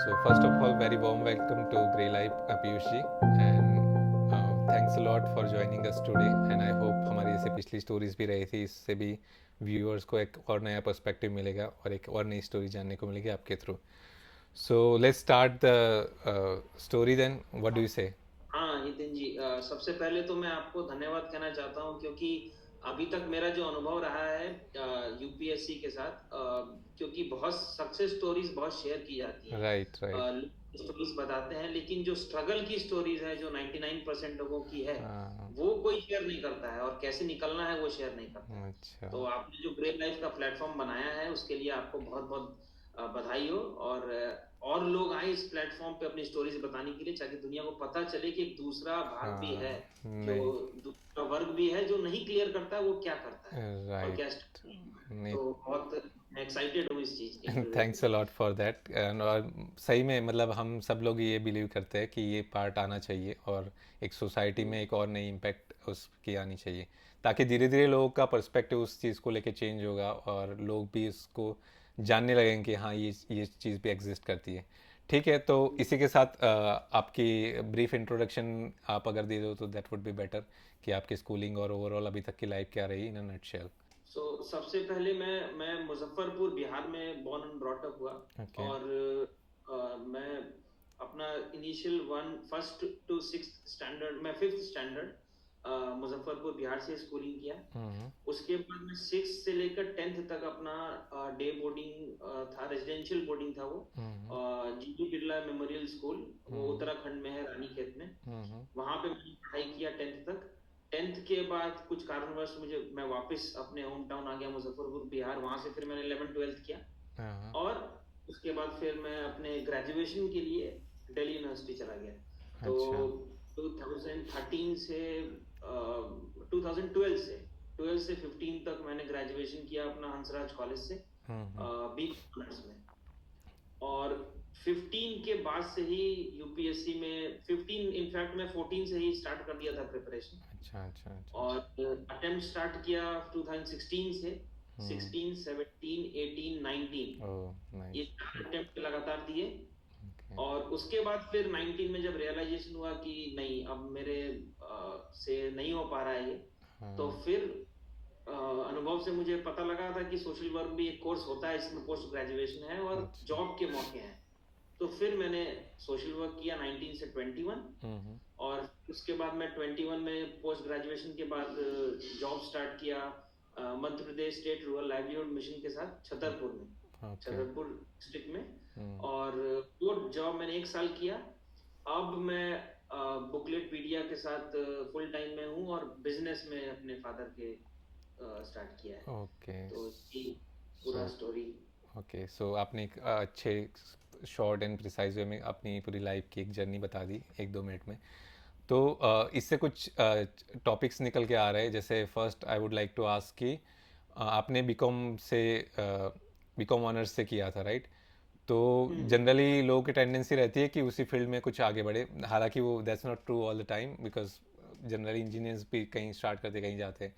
So first of all, very warm welcome to Grey Life, Piyush ji, and thanks a lot for joining us today. And I hope हमारी जैसे पिछली stories भी रही थी, इससे भी व्यूअर्स को एक और नया पर्सपेक्टिव मिलेगा और एक और नई स्टोरी जानने को मिलेगी आपके through. So let's start the story then. What do you say? हाँ नितिन जी, सबसे पहले तो मैं आपको धन्यवाद कहना चाहता हूँ क्योंकि अभी तक मेरा जो अनुभव रहा है यूपीएससी के साथ, क्योंकि बहुत सक्सेस स्टोरीज बहुत शेयर की जाती हैं, Right, right. स्टोरीज बताते हैं, लेकिन जो स्ट्रगल की स्टोरीज है जो 99% लोगों की है हाँ. वो कोई शेयर नहीं करता है, और कैसे निकलना है वो शेयर नहीं करता है। अच्छा. तो आपने जो ग्रेट लाइफ का प्लेटफॉर्म बनाया है उसके लिए आपको बहुत बहुत बधाई हो, और लोग आए इस प्लेटफॉर्म पे अपनी स्टोरीज बताने के लिए, ताकि दुनिया को पता चले कि एक दूसरा भाग भी है, हाँ. जो नहीं. दूसरा वर्ग भी है जो नहीं क्लियर करता है वो क्या करता है और क्या Right. स्ट्रगल करता है। नहीं. तो बहुत एक्साइटेड हूँ इस चीज इंटरव्यू के थैंक्स अ लिए। Lot for that. और सही में मतलब हम सब लोग ये बिलीव करते हैं कि ये पार्ट आना चाहिए और एक सोसाइटी में एक और नई इम्पैक्ट उसकी आनी चाहिए, ताकि धीरे धीरे लोगों का पर्सपेक्टिव उस चीज़ को लेके चेंज होगा और लोग भी इसको जानने लगेंगे कि हाँ ये चीज़ भी एग्जिस्ट करती है. ठीक है, तो इसी के साथ आपकी ब्रीफ इंट्रोडक्शन आप अगर दे दो तो दैट वुड बी बेटर, कि आपकी स्कूलिंग और ओवरऑल अभी तक की लाइफ क्या रही इन अ नटशेल. सबसे पहले मैं मुजफ्फरपुर बिहार में बॉर्न एंड ब्रॉट अप हुआ। ओके. और मैं अपना initial one first to six standard, मैं फिफ्थ स्टैंडर्ड मुजफ्फरपुर बिहार से स्कूलिंग किया। हम्म. उसके बाद में सिक्स से लेकर टेंथ तक अपना डे बोर्डिंग था, रेजिडेंशियल बोर्डिंग था वो, हम्म. जीबी बिरला मेमोरियल स्कूल, वो हम्म. उत्तराखंड में है, रानीखेत में। हम्म. वहां पे मैंने पढ़ाई किया टेंथ तक। टेंथ के बाद कुछ कारणवश मैं वापस अपने होम टाउन आ गया मुजफ्फरपुर बिहार, वहां से फिर मैंने 11th 12th किया। हाँ. और उसके बाद फिर मैं अपने ग्रेजुएशन के लिए दिल्ली यूनिवर्सिटी चला गया। तो अच्छा. 2013 से 2012 से 12 से 15 तक मैंने ग्रेजुएशन किया अपना हंसराज कॉलेज से, हम्म. बी ऑनर्स में। और 15 के बाद से ही यूपीएससी में, 15 इनफैक्ट मैं 14 से ही स्टार्ट कर दिया था प्रिपरेशन। अच्छा अच्छा अच्छा. और अटेम्प्ट स्टार्ट किया 2016 से, हम्म. 16 17 18 19, ओह ये नाइस. 4 अटेम्प्ट लगातार दिए। ओके. और उसके बाद फिर 19 में जब रियलाइजेशन हुआ कि नहीं, अब मेरे से नहीं हो पा रहा है ये, तो हाँ. फिर अनुभव से मुझे पता लगा था कि सोशल वर्क भी एक कोर्स होता है, इसमें पोस्ट ग्रेजुएशन है और अच्छा. जॉब के मौके हैं। तो फिर मैंने सोशल वर्क किया 19 से 21। हम्म. और उसके बाद मैं 21 में पोस्ट ग्रेजुएशन के बाद जॉब स्टार्ट किया Madhya Pradesh state rural livelihood mission के साथ छतरपुर में, ओके. छतरपुर डिस्ट्रिक्ट में। हम्म. और वो जॉब मैंने 1 साल किया। अब मैं बुकलेट पीडिया के साथ फुल टाइम में हूँ, और बिजनेस में अपने फादर के स्टार्ट किया है। ओके. तो ये सो पूरा स्टोरी। ओके, सो आपने एक अच्छे शॉर्ट एंड प्रिसाइज वे में अपनी पूरी लाइफ की एक जर्नी बता दी 1-2 मिनट में. तो इससे कुछ टॉपिक्स निकल के आ रहे हैं. जैसे first I would like to ask कि आपने बीकॉम से बीकॉम ऑनर्स से किया था, राइट? तो हम्म। जनरली लोगों की टेंडेंसी रहती है कि उसी फील्ड में कुछ आगे बढ़े, हालांकि वो that's not true all the time, because generally engineers भी कहीं स्टार्ट करते कहीं जाते हैं.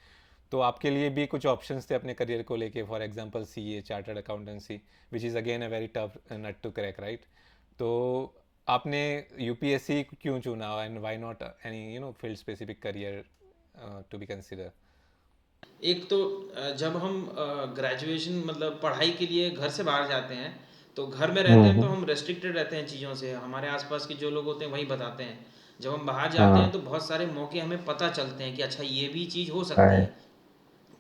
तो आपके लिए भी कुछ ऑप्शंस थे अपने करियर को लेके, for example CA, chartered accountancy, which is again a very tough nut to crack, right? तो आपने यूपीएससी क्यों चुना and why not any field specific career to be consider? एक तो जब हम ग्रेजुएशन मतलब पढ़ाई के लिए घर से बाहर जाते हैं, तो घर में रहते हैं तो हम रेस्ट्रिक्टेड रहते हैं चीज़ों से, हमारे आसपास के जो लोग होते हैं वही बताते हैं। जब हम बाहर जाते हैं हाँ, तो बहुत सारे मौके हमें पता चलते हैं कि अच्छा ये भी चीज़ हो सकती राइट। है।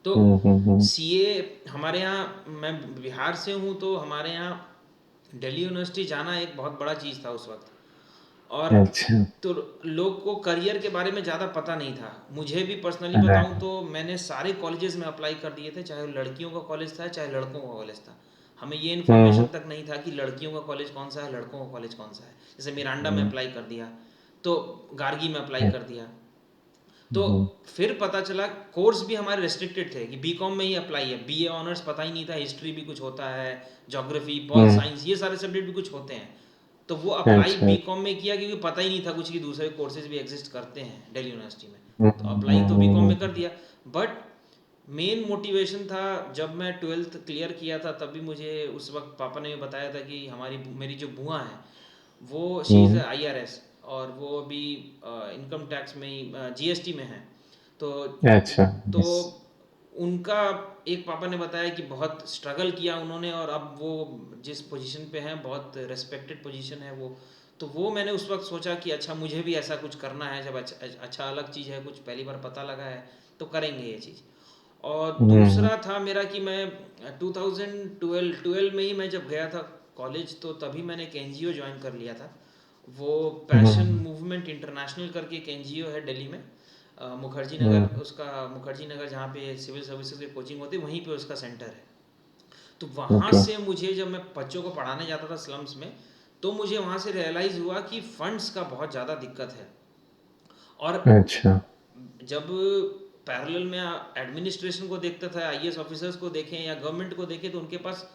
तो हुँ। सीए हमारे यहाँ, मैं बिहार से हूँ तो हमारे यहाँ दिल्ली यूनिवर्सिटी जाना एक बहुत बड़ा चीज़ था उस वक्त। और अच्छा, तो लोग को करियर के बारे में ज़्यादा पता नहीं था। मुझे भी पर्सनली बताऊं राइट। तो मैंने सारे कॉलेजेस में अप्लाई कर दिए थे, चाहे वो लड़कियों का कॉलेज था चाहे लड़कों का कॉलेज था। हमें ये हुँ, इन्फॉर्मेशन तक नहीं था कि लड़कियों का कॉलेज कौन सा है, लड़कों का कॉलेज कौन सा है। जैसे मिरांडा में हुँ, अप्लाई कर दिया, तो गार्गी में अप्लाई हुँ, कर दिया। तो हुँ, फिर पता चला कोर्स भी हमारे रेस्ट्रिक्टेड थे कि बीकॉम में ही अप्लाई है, बीए ऑनर्स पता ही नहीं था, हिस्ट्री भी कुछ होता है, ज्योग्राफी पॉल हुँ, साइंस ये सारे सब्जेक्ट भी कुछ होते हैं। तो वो अप्लाई अच्छा। बीकॉम में किया क्योंकि पता ही नहीं था कुछ कि दूसरे कोर्सेज भी एग्जिस्ट करते हैं दिल्ली यूनिवर्सिटी में। हुँ, तो हुँ, अप्लाई तो बीकॉम हुँ, में कर दिया। बट मेन मोटिवेशन था, जब मैं 12th क्लियर किया था तब भी मुझे उस वक्त पापा ने बताया था कि हमारी मेरी जो बुआ है वो शी इज़ हम्म। IRS, और वो अभी इनकम टैक्स में ही GST में है। तो अच्छा। तो यस। उनका एक पापा ने बताया कि बहुत स्ट्रगल किया उन्होंने, और अब वो जिस पोजीशन पे हैं, बहुत रिस्पेक्टेड पोजीशन है वो। तो वो मैंने उस वक्त सोचा कि अच्छा, मुझे भी ऐसा कुछ करना है, जब अच्छा अलग चीज़ है, कुछ पहली बार पता लगा है, तो करेंगे ये चीज़। और हम्म। दूसरा था मेरा कि मैं 2012 में ही मैं जब गया था कॉलेज, तो तभी मैंने एक NGO ज्वाइन कर लिया था। वो पैशन हम्म। मूवमेंट इंटरनेशनल करके एक NGO है दिल्ली में, मुखर्जी नगर, हम्म। उसका मुखर्जी नगर जहाँ पे सिविल सर्विसेज की कोचिंग होती है, वहीं पे उसका सेंटर है। तो वहाँ ओके। से मुझे, जब मैं बच्चों को पढ़ाने जाता था स्लम्स में, तो मुझे वहाँ से रियलाइज़ हुआ कि फंड्स का बहुत ज़्यादा दिक्कत है। और अच्छा। जब पैरेलल में एडमिनिस्ट्रेशन को देखता था, IAS ऑफिसर्स को देखें या गवर्नमेंट को देखें, तो उनके पास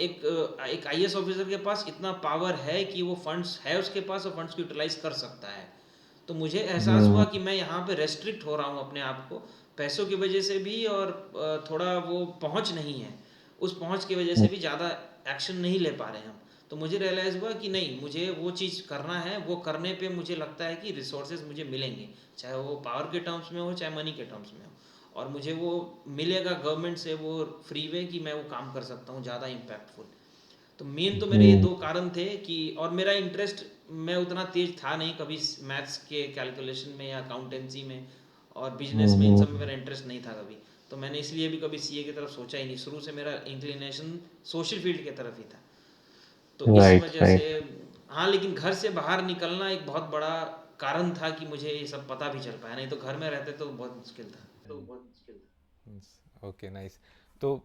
एक IAS ऑफिसर के पास इतना पावर है कि वो फंड्स है उसके पास, और फंड्स को यूटिलाइज कर सकता है। तो मुझे एहसास हुआ हम्म। कि मैं यहाँ पे रेस्ट्रिक्ट हो रहा हूँ अपने आप को, पैसों की वजह से भी, और थोड़ा वो पहुँच नहीं है, उस पहुँच की वजह से भी ज़्यादा एक्शन नहीं ले पा रहे हैं हम। तो मुझे रियलाइज़ हुआ कि नहीं, मुझे वो चीज़ करना है, वो करने पे मुझे लगता है कि रिसोर्सेज मुझे मिलेंगे, चाहे वो पावर के टर्म्स में हो, चाहे मनी के टर्म्स में हो, और मुझे वो मिलेगा गवर्नमेंट से, वो फ्री वे, कि मैं वो काम कर सकता हूँ ज़्यादा इम्पैक्टफुल। तो मेन तो मेरे ये हम्म। दो कारण थे कि, और मेरा इंटरेस्ट, मैं उतना तेज था नहीं कभी मैथ्स के कैलकुलेशन में या अकाउंटेंसी में और बिजनेस में, इन सब में हम्म। मेरा इंटरेस्ट नहीं था कभी। तो मैंने इसलिए भी कभी CA की तरफ सोचा ही नहीं, शुरू से मेरा इंक्लिनेशन सोशल फील्ड की तरफ ही था। तो इस राइट, वजह से, राइट। हाँ, लेकिन घर से बाहर निकलना एक बहुत बड़ा कारण था कि मुझे ये सब पता भी चल पाया, नहीं तो घर में रहते तो बहुत मुश्किल था। Okay, nice. तो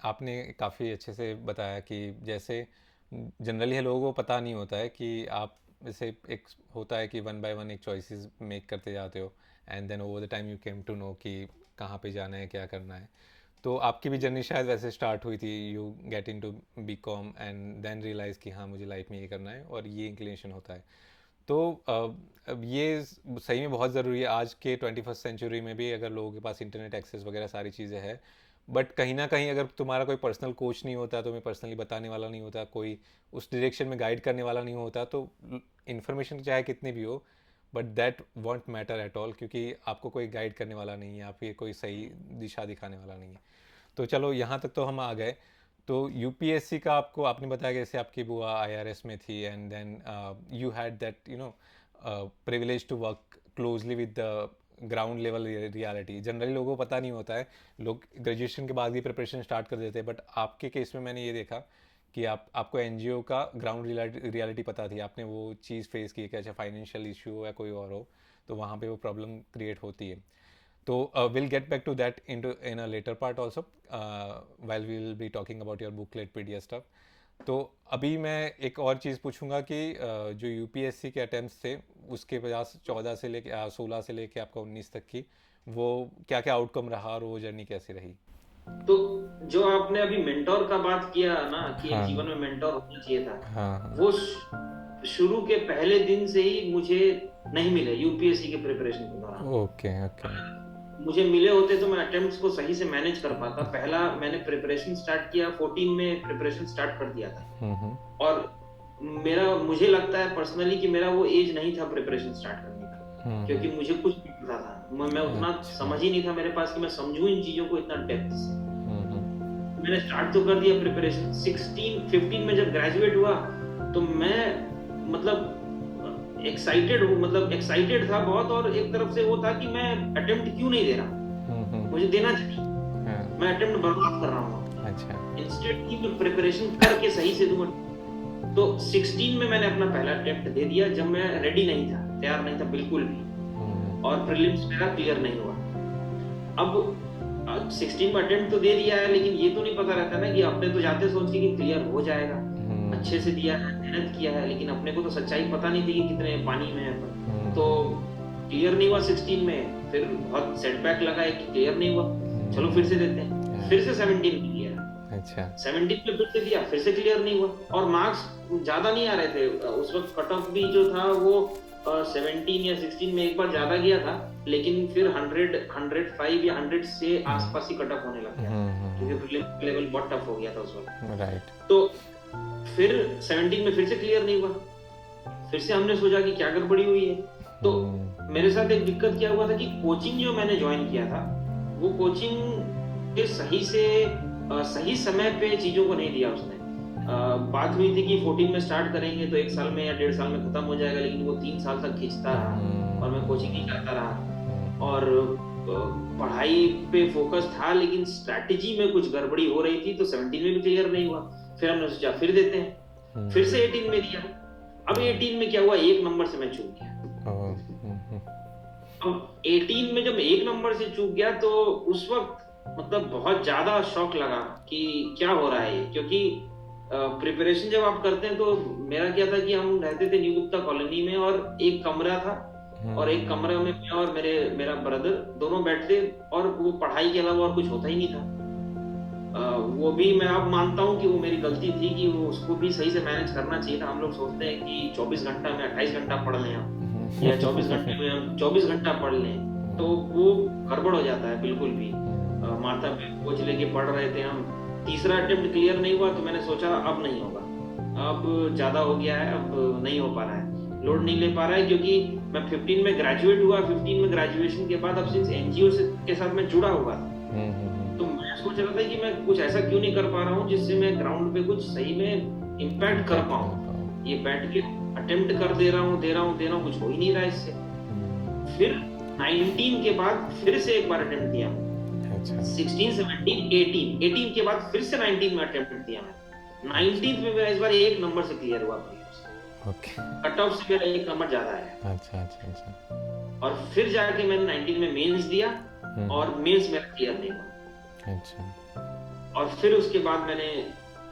आपने काफ़ी अच्छे से बताया कि जैसे जनरली लोगों को पता नहीं होता है कि आप जैसे एक होता है कि वन बाय वन एक चॉइसेस मेक करते जाते हो, and then over the time you came to know कि कहाँ पे जाना है, क्या करना है। तो आपकी भी जर्नी शायद वैसे स्टार्ट हुई थी, you get into BCom and then realise कि हाँ मुझे लाइफ में ये करना है और ये इंक्लिनेशन होता है। तो अब ये सही में बहुत ज़रूरी है आज के 21st सेंचुरी में भी, अगर लोगों के पास इंटरनेट एक्सेस वगैरह सारी चीज़ें हैं, बट कहीं ना कहीं अगर तुम्हारा कोई पर्सनल कोच नहीं होता, तुम्हें पर्सनली बताने वाला नहीं होता, कोई उस डायरेक्शन में गाइड करने वाला नहीं होता, तो इन्फॉर्मेशन चाहे कितनी भी हो, but that won't matter at all, क्योंकि आपको कोई गाइड करने वाला नहीं है, आपकी कोई सही दिशा दिखाने वाला नहीं है। तो चलो यहाँ तक तो हम आ गए। तो UPSC का आपको आपने बताया कि जैसे आपकी बुआ IRS में थी, and then you had that privilege to work closely with the ground level reality. Generally लोगों को पता नहीं होता है, लोग ग्रेजुएशन के बाद भी प्रिपरेशन स्टार्ट कर देते हैं, बट आपके केस में मैंने ये देखा कि आपको NGO का ग्राउंड रियलिटी पता थी, आपने वो चीज़ फेस की है कि अच्छा फाइनेंशियल इशू हो या कोई और हो, तो वहाँ पे वो प्रॉब्लम क्रिएट होती है। So we'll get back to that in a later part also, while we will be talking about your booklet PDF stuff. तो अभी मैं एक और चीज़ पूछूंगा कि जो UPSC के अटेम्प्ट्स थे, उसके 14 से लेके 16 से लेके आपका 19 तक की, वो क्या क्या आउटकम रहा और वो जर्नी कैसी रही? तो जो आपने अभी मेंटोर का बात किया ना, कि एक हाँ जीवन में मेंटोर होना चाहिए था, हाँ हाँ। वो शुरू के पहले दिन से ही मुझे नहीं मिले UPSC के प्रिपरेशन के दौरान। Okay okay. मुझे मिले होते तो मैं अटेम्प्ट्स को सही से मैनेज कर पाता। पहला मैंने प्रिपरेशन स्टार्ट किया, 14 में प्रिपरेशन स्टार्ट कर दिया था। हम्म। और मेरा, मुझे लगता है पर्सनली कि मेरा वो एज नहीं था प्रिपरेशन स्टार्ट करने का, हम्म। क्योंकि मुझे कुछ नहीं पता था। मैं उतना अच्छा। समझ ही नहीं था मेरे पास कि मैं समझूं इन चीजों को इतना डेप्थ से। हम्म। मैंने स्टार्ट तो कर दिया प्रिपरेशन। 16-15 में जब ग्रेजुएट हुआ, तो मैं मतलब एक्साइटेड हूँ, मतलब एक्साइटेड था बहुत, और एक तरफ से वो था कि मैं अटेम्प्ट क्यों नहीं दे रहा, मुझे देना चाहिए, हाँ। मैं अटेम्प्ट बर्बाद कर रहा हूँ, अच्छा। इंस्टेड की मैं प्रिपरेशन करके सही से दूंगा। तो 16 में मैंने अपना पहला अटेम्प्ट दे दिया, जब मैं रेडी नहीं था, तैयार नहीं था बिल्कुल भी, और प्रीलिम्स मेरा क्लियर नहीं हुआ। अब 16 में अटेम्प्ट तो दे दिया है, लेकिन ये तो नहीं पता रहता ना कि अपने तो जाते सोच के कि क्लियर हो जाएगा, अच्छे से दिया है, मेहनत किया है, लेकिन अपने को तो सच्चाई पता नहीं थी कि कितने पानी में है। तो क्लियर नहीं हुआ 16 में, फिर बहुत सेटबैक लगा है कि क्लियर नहीं हुआ, चलो फिर से देते हैं, फिर से 17 में दिया। अच्छा। 17 में फिर से दिया, फिर से क्लियर नहीं हुआ, और मार्क्स ज्यादा नहीं आ रहे थे उस वक्त। कट ऑफ भी जो था वो 17 या 16 में एक बार ज्यादा गया था, लेकिन फिर 100, 105 या 100 से आसपास ही कट ऑफ होने लग गया, क्योंकि प्रीलिम्स लेवल बहुत टफ हो गया था उस वक्त। राइट। तो फिर 17 में फिर से क्लियर नहीं हुआ, फिर से हमने सोचा कि क्या गड़बड़ी हुई है। तो हम्म, मेरे साथ एक दिक्कत क्या हुआ था कि कोचिंग जो मैंने ज्वाइन किया था, वो कोचिंग के सही से सही समय पे चीज़ों को नहीं दिया उसने। बात हुई थी कि 14 में स्टार्ट करेंगे तो 1 साल में या डेढ़ साल में खत्म हो जाएगा, लेकिन वो 3 साल तक खींचता रहा और मैं कोचिंग ही हम्म, जाता रहा। हम्म, और पढ़ाई पे फ़ोकस था, लेकिन स्ट्रैटेजी में कुछ गड़बड़ी हो रही थी, तो 17 में भी क्लियर नहीं हुआ। फिर हमने सोचा फिर देते हैं, फिर से 18 में दिया। अब right, 18 में क्या हुआ, 1 नंबर से मैं चूक गया। oh, अब 18 में जब 1 नंबर से चूक गया तो उस वक़्त मतलब बहुत ज़्यादा शॉक लगा कि क्या हो रहा है ये? क्योंकि प्रिपरेशन जब आप करते हैं तो मेरा क्या था कि हम रहते थे न्यू गुप्ता कॉलोनी में और एक कमरा था और एक कमरे में मैं और मेरा ब्रदर दोनों बैठते और वो पढ़ाई के अलावा और कुछ होता ही नहीं था। वो भी मैं अब मानता हूँ कि वो मेरी गलती थी कि वो उसको भी सही से मैनेज करना चाहिए था। हम लोग सोचते हैं कि 24 घंटा में 28 घंटा पढ़ लें हम या 24 घंटे में हम 24 घंटा पढ़ लें, तो वो गड़बड़ हो जाता है बिल्कुल भी। माथा पे बोझ लेके पढ़ रहे थे हम, तीसरा अटेम्प्ट क्लियर नहीं हुआ तो मैंने सोचा अब नहीं होगा, अब ज़्यादा हो गया है, अब नहीं हो पा रहा है, लोड नहीं ले पा रहा है क्योंकि मैं 15 में ग्रेजुएट हुआ, 15 में ग्रेजुएशन के बाद अब सिंस एनजीओ से के साथ मैं जुड़ा हुआ था। तो मैं सोच रहा था कि मैं कुछ ऐसा क्यों नहीं कर पा रहा हूँ जिससे मैं ग्राउंड पे कुछ सही में इम्पैक्ट कर impact कर पाओ, पाऊँ। ये बैठ के अटेम्प्ट कर दे रहा हूँ, दे रहा हूँ, दे रहा हूँ, कुछ हो ही नहीं रहा है इससे। फिर 19 के बाद फिर से एक बार अटेम्प्ट दिया। अच्छा, 16, 17, 18, 18 के बाद फिर से 19 में अटेम्प्ट दिया मैं। 19th में मेरा इस बार 1 नंबर से क्लियर हुआ प्रीलिम्स। ओके, कट ऑफ से मेरा 1 नंबर ज़्यादा है। अच्छा, अच्छा, अच्छा, और फिर जाके मैंने 19 में मेंस दिया और मेंस मेरा क्लियर नहीं हुआ। अच्छा, और फिर उसके बाद मैंने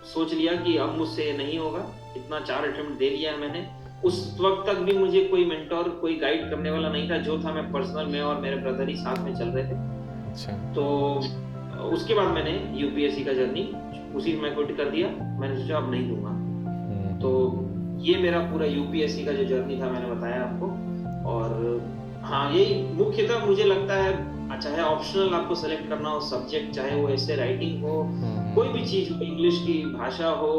सोच लिया कि अब मुझसे नहीं होगा, इतना 4 अटेम्प्ट दे लिया है मैंने। उस वक़्त तक भी मुझे कोई मेंटर, कोई गाइड करने वाला नहीं था, जो था मैं पर्सनल, मैं और मेरे ब्रदर ही साथ में चल रहे थे। अच्छा, तो उसके बाद मैंने यूपीएससी का जर्नी उसी में क्विट कर दिया। मैंने सोचा अब नहीं दूँगा। तो ये मेरा पूरा यूपीएससी का जो जर्नी था मैंने बताया आपको। और हाँ, यही मुख्यतः मुझे लगता है, चाहे ऑप्शनल आपको सेलेक्ट करना हो सब्जेक्ट, चाहे वो एसे राइटिंग हो, कोई भी चीज़ हो, इंग्लिश की भाषा हो,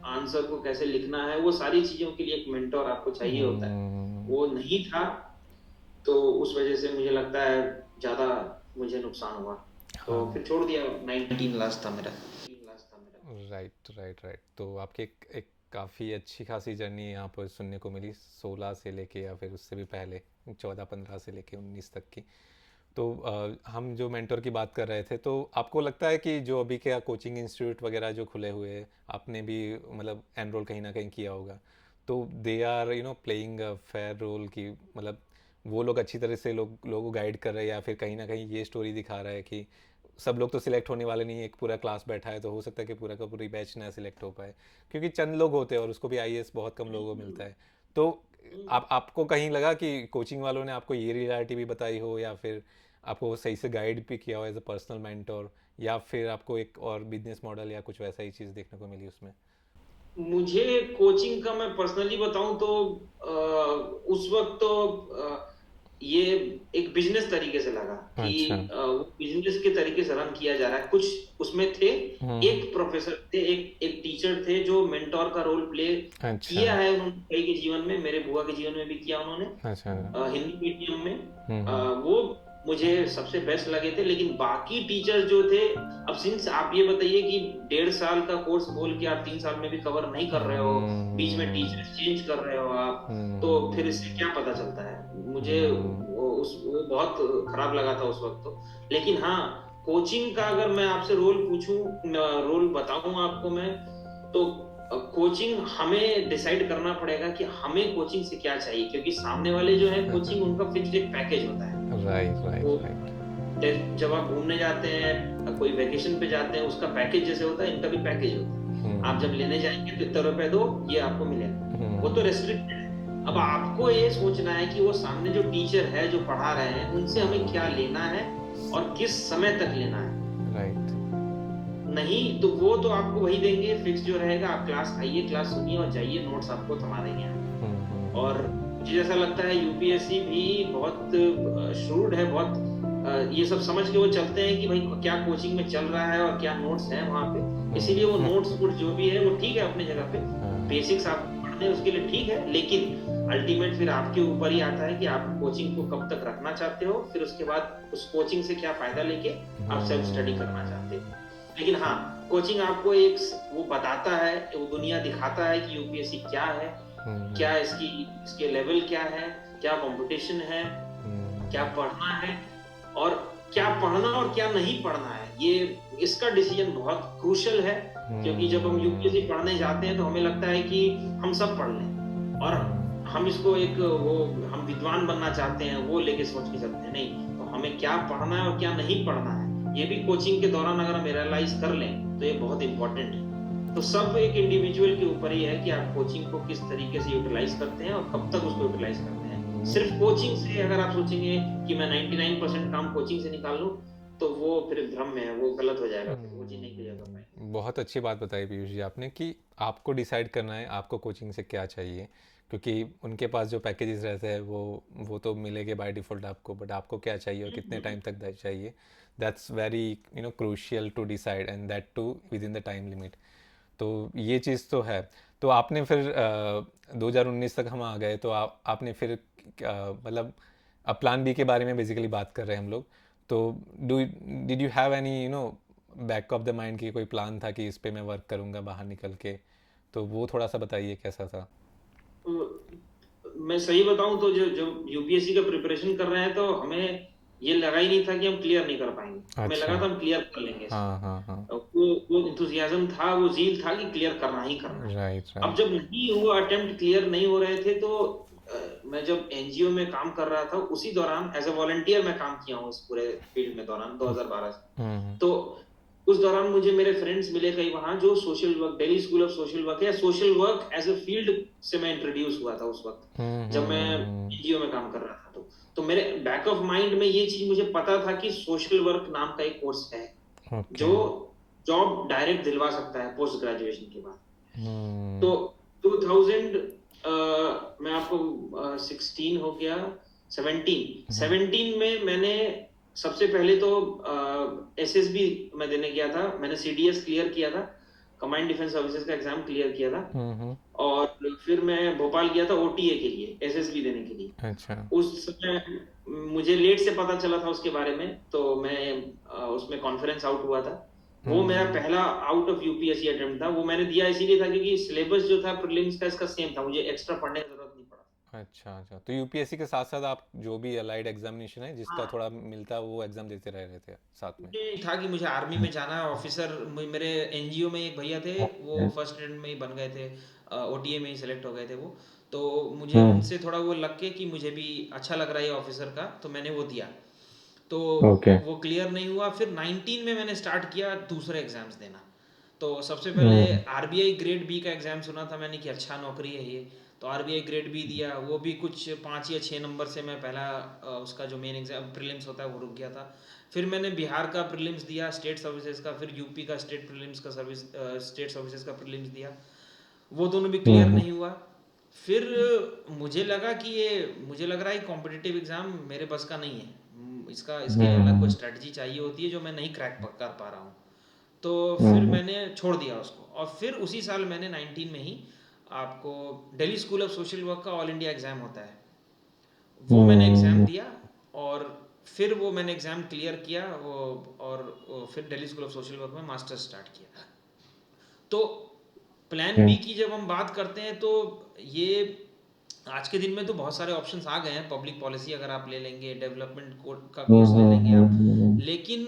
आंसर को कैसे लिखना है, वो सारी चीज़ों के लिए एक मेंटर आपको चाहिए होता है। वो नहीं था, तो उस वजह से मुझे लगता है ज़्यादा मुझे नुकसान हुआ। तो हाँ, फिर छोड़ दिया, 19 लास्ट था मेरा। Right, right, right. तो आपकी एक काफ़ी अच्छी खासी जर्नी यहाँ पर सुनने को मिली, 16 से लेके या फिर उससे भी पहले 14-15 से लेके 19 तक की। तो हम जो मेंटर की बात कर रहे थे, तो आपको लगता है कि जो अभी क्या कोचिंग इंस्टीट्यूट वगैरह जो खुले हुए हैं, आपने भी मतलब एनरोल कहीं ना कहीं किया होगा, तो they are playing a fair role की, मतलब वो लोग अच्छी तरह से लोगों को गाइड कर रहे हैं, या फिर कहीं ना कहीं ये स्टोरी दिखा रहा है कि सब लोग तो सिलेक्ट होने वाले नहीं है, एक पूरा क्लास बैठा है तो हो सकता है कि पूरा का पूरी बैच ना सिलेक्ट हो पाए, क्योंकि चंद लोग होते हैं और उसको भी आईएएस बहुत कम लोगों को मिलता है। तो आपको कहीं लगा कि कोचिंग वालों ने आपको ये रियलिटी भी बताई हो, या फिर आपको सही से गाइड भी किया हो एज अ पर्सनल मेंटोर, या फिर आपको एक और बिजनेस मॉडल या कुछ वैसा ही चीज़ देखने को मिली उसमें? मुझे कोचिंग का मैं पर्सनली बताऊं तो उस वक्त तो ये एक बिजनेस तरीके से लगा कि अच्छा। वो बिजनेस के तरीके से रन किया जा रहा है। कुछ उसमें थे, एक प्रोफेसर थे, एक टीचर थे जो मेंटोर का रोल प्ले अच्छा, किया है उन्होंने कई के जीवन में, मेरे बुआ के जीवन में भी किया उन्होंने। अच्छा। हिंदी मीडियम में हम्म, वो मुझे सबसे बेस्ट लगे थे। लेकिन बाकी टीचर जो थे, अब सिंस आप ये बताइए कि 1.5 साल का कोर्स बोल के आप 3 साल में भी कवर नहीं कर रहे हो, बीच में टीचर्स चेंज कर रहे हो आप, तो फिर इससे क्या पता चलता है? मुझे वो बहुत खराब लगा था उस वक्त तो। लेकिन हाँ, कोचिंग का अगर मैं आपसे रोल पूछूं, रोल बताऊं आपको मैं, तो कोचिंग हमें डिसाइड करना पड़ेगा कि हमें कोचिंग से क्या चाहिए, क्योंकि सामने वाले जो है कोचिंग, उनका फिक्स्ड एक पैकेज होता है। राइट, वो राइट, राइट। जब आप घूमने जाते हैं, कोई वेकेशन पे जाते हैं, उसका पैकेज जैसे होता है, इनका भी पैकेज होता है। आप जब लेने जाएंगे तो इतने रुपए दो, ये आपको मिलेगा, वो तो रेस्ट्रिक्टेड है। अब आपको ये सोचना है कि वो सामने जो टीचर है जो पढ़ा रहे हैं, उनसे हमें क्या लेना है और किस समय तक लेना है। राइट। नहीं तो वो तो आपको वही देंगे फिक्स जो रहेगा, आप क्लास आइए, क्लास सुनिए और जाइए, नोट्स आपको थमा देंगे। और मुझे ऐसा लगता है यूपीएससी भी बहुत श्रूड है, बहुत ये सब समझ के वो चलते हैं कि भाई क्या कोचिंग में चल रहा है और क्या नोट्स हैं वहाँ पे, इसीलिए वो नोट्स वोट्स जो भी है वो ठीक है अपनी जगह पे, बेसिक्स आपको पढ़ने उसके लिए ठीक है, लेकिन अल्टीमेट फिर आपके ऊपर ही आता है कि आप कोचिंग को कब तक रखना चाहते हो, फिर उसके बाद उस कोचिंग से क्या फायदा लेके आप सेल्फ स्टडी करना चाहते हो। लेकिन हाँ, कोचिंग आपको एक वो बताता है, वो दुनिया दिखाता है कि यूपीएससी क्या है, क्या इसके लेवल क्या है, क्या कंपटीशन है, क्या पढ़ना है, और क्या पढ़ना और क्या नहीं पढ़ना है, ये इसका डिसीजन बहुत क्रूशल है। क्योंकि जब हम यूपीएससी पढ़ने जाते हैं तो हमें लगता है कि हम सब पढ़ लें और हम इसको एक वो हम विद्वान बनना चाहते हैं, वो लेके सोच के चलते हैं। नहीं, तो हमें क्या पढ़ना है और क्या नहीं पढ़ना है, ये भी कोचिंग के दौरान अगर हम रियलाइज कर लें तो ये बहुत इंपॉर्टेंट है। तो सब एक इंडिविजुअल के ऊपर ही है कि आप कोचिंग को किस तरीके से यूटिलाइज करते हैं और कब तक उसको यूटिलाइज करते हैं। सिर्फ कोचिंग से अगर आप सोचेंगे कि मैं 99% काम कोचिंग से निकाल लूं, तो वो फिर भ्रम में है, वो गलत हो जाएगा, फिर वो चीज़ नहीं क्लियर कर पाएंगे। बहुत अच्छी बात बताई पीयूष जी आपने कि आपको डिसाइड करना है आपको कोचिंग से क्या चाहिए, क्योंकि उनके पास जो पैकेजेस रहते हैं वो तो मिलेंगे बाय डिफ़ॉल्ट आपको, बट आपको क्या चाहिए और कितने टाइम तक चाहिए, that's very crucial to decide, and that too within the time limit. तो ये चीज़ तो है। तो आपने फिर 2019 तक हम आ गए, तो आपने फिर मतलब अब प्लान बी के बारे में बेसिकली बात कर रहे हैं हम लोग। तो do did you have any back of the mind की कोई प्लान था कि इस पे मैं वर्क करूँगा बाहर निकल के? तो वो थोड़ा सा बताइए कैसा था। मैं सही बताऊं तो जो जो यूपीएससी का प्रिपरेशन कर रहे हैं, तो हमें ये लगा ही नहीं था कि हम क्लियर नहीं कर पाएंगे। हमें अच्छा। लगा था हम क्लियर कर लेंगे इसको। हाँ हाँ हाँ। वो इंथुजियाज्म था, वो ज़ील था कि क्लियर करना ही करना है। राइट अब राइट। जब नहीं हुआ, अटेम्प्ट क्लियर नहीं हो रहे थे, तो मैं जब एनजीओ में काम कर रहा था उसी दौरान एज अ वॉलंटियर मैं काम किया हूँ इस पूरे फील्ड में दौरान 2012 से। हम्म तो उस दौरान मुझे मेरे फ्रेंड्स मिले कई वहां, जो social work, Delhi school of social work या social work as a field से मैं इंट्रोड्यूस हुआ था उस वक्त, जब मैं एनजीओ में काम कर रहा था। तो मेरे बैक ऑफ माइंड में ये चीज मुझे पता था कि सोशल वर्क नाम का एक कोर्स है ओके। जो जॉब डायरेक्ट दिलवा सकता है पोस्ट ग्रेजुएशन के बाद। तो हम्म 2000 मैं आपको 16 हो गया, 17 में मैंने सबसे पहले तो एसएसबी मैं देने गया था। मैंने सीडीएस क्लियर किया था, कमांड डिफेंस सर्विसेज का एग्जाम क्लियर किया था। हम्म। और फिर मैं भोपाल गया था ओटीए के लिए, एसएसबी देने के लिए। अच्छा। उस समय मुझे लेट से पता चला था उसके बारे में, तो मैं उसमें कॉन्फ्रेंस आउट हुआ था। वो मेरा हम्म। पहला आउट ऑफ यूपीएससी अटेम्प्ट था। वो मैंने दिया इसीलिए था क्योंकि सिलेबस जो था प्रीलिम्स का इसका सेम था, मुझे एक्स्ट्रा पढ़ने की जरूरत नहीं पड़ा। अच्छा अच्छा, तो यूपीएससी के साथ साथ आप जो भी अलाइड एग्जामिनेशन है जिसका हाँ, थोड़ा मिलता है वो एग्जाम देते रह रहे थे साथ में? मुझे था कि मुझे आर्मी में जाना है। ऑफिसर मेरे एनजीओ में एक भैया थे, वो फर्स्ट अटेम्प्ट में ही बन गए थे, ओटीए में ही सेलेक्ट हो गए थे वो। तो मुझे उनसे थोड़ा वो लग के कि मुझे भी अच्छा लग रहा है ऑफिसर का, तो मैंने वो दिया। तो ओके। वो क्लियर नहीं हुआ। फिर 19 में मैंने स्टार्ट किया दूसरे एग्जाम्स देना। तो सबसे पहले आरबीआई ग्रेड बी का एग्जाम सुना था मैंने कि अच्छा नौकरी है ये, तो आरबीआई ग्रेड बी दिया। वो भी कुछ 5 या 6 नंबर से मैं पहला उसका जो मेन एग्जाम प्रीलिम्स होता है वो रुक गया था। फिर मैंने बिहार का प्रीलिम्स दिया स्टेट सर्विसेज का, फिर यूपी का स्टेट प्रीलिम्स का स्टेट सर्विसेज का प्रीलिम्स दिया। वो दोनों भी क्लियर नहीं हुआ। फिर मुझे लग रहा है कॉम्पिटिटिव एग्जाम मेरे बस का नहीं है। इसका इसके लिए अलग कोई स्ट्रेटजी चाहिए होती है जो मैं नहीं क्रैक कर पा रहा हूँ। तो फिर मैंने छोड़ दिया उसको, और फिर उसी साल मैंने 19 में ही आपको Delhi school of social work का ऑल इंडिया एग्ज़ाम होता है, वो मैंने एग्ज़ाम दिया। और फिर वो मैंने एग्ज़ाम क्लियर किया और फिर Delhi school of social work में मास्टर स्टार्ट किया। तो प्लान बी की जब हम बात करते हैं तो ये आज के दिन में तो बहुत सारे ऑप्शंस आ गए हैं। पब्लिक पॉलिसी अगर आप ले लेंगे, डेवलपमेंट कोड का कोर्स ले लेंगे आप। लेकिन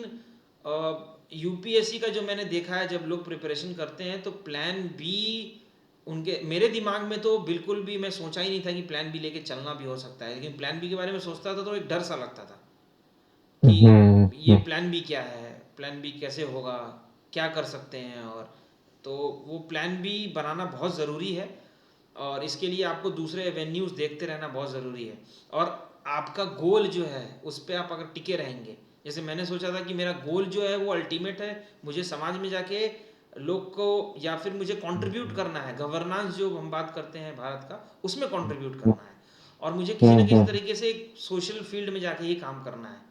यूपीएससी का जो मैंने देखा है, जब लोग प्रिपरेशन करते हैं तो प्लान बी उनके, मेरे दिमाग में तो बिल्कुल भी मैं सोचा ही नहीं था कि प्लान बी लेके चलना भी हो सकता है। लेकिन प्लान बी के बारे में सोचता था तो एक डर सा लगता था कि ये प्लान बी क्या है, प्लान बी कैसे होगा, क्या कर सकते हैं। और तो वो प्लान बी बनाना बहुत ज़रूरी है, और इसके लिए आपको दूसरे एवेन्यूज़ देखते रहना बहुत ज़रूरी है। और आपका गोल जो है उस पर आप अगर टिके रहेंगे, जैसे मैंने सोचा था कि मेरा गोल जो है वो अल्टीमेट है, मुझे समाज में जाके लोग को, या फिर मुझे कंट्रीब्यूट करना है। गवर्नेंस जो हम बात करते हैं भारत का, उसमें कंट्रीब्यूट करना है, और मुझे किसी न किसी तरीके से सोशल फील्ड में जाके ही काम करना है।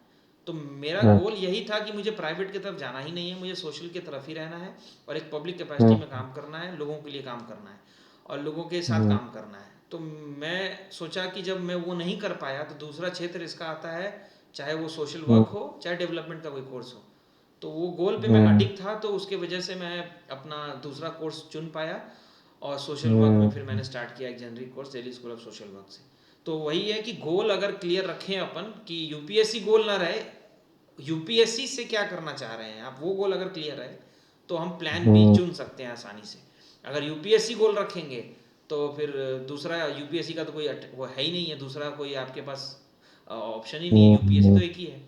तो मेरा गोल यही था कि मुझे प्राइवेट की तरफ जाना ही नहीं है, मुझे सोशल की तरफ ही रहना है और एक पब्लिक कैपेसिटी में काम करना है, लोगों के लिए काम करना है। और लोगों के साथ काम करना है। तो मैं सोचा कि जब मैं वो नहीं कर पाया तो दूसरा क्षेत्र इसका आता है, चाहे वो सोशल वर्क हो चाहे डेवलपमेंट का कोई कोर्स हो। तो वो गोल पे मैं अडिग था, तो उसके वजह से मैं अपना दूसरा कोर्स चुन पाया और सोशल वर्क में फिर मैंने स्टार्ट किया एक generic course Delhi school of social work से। तो वही है कि गोल अगर क्लियर रखें अपन कि यूपीएससी गोल ना रहे, यूपीएससी से क्या करना चाह रहे हैं आप, वो गोल अगर क्लियर है तो हम प्लान बी चुन सकते हैं आसानी से। अगर यूपीएससी गोल रखेंगे तो फिर दूसरा यूपीएससी का तो कोई वो है ही नहीं है, दूसरा कोई आपके पास ऑप्शन ही नहीं है, यूपीएससी तो एक ही है।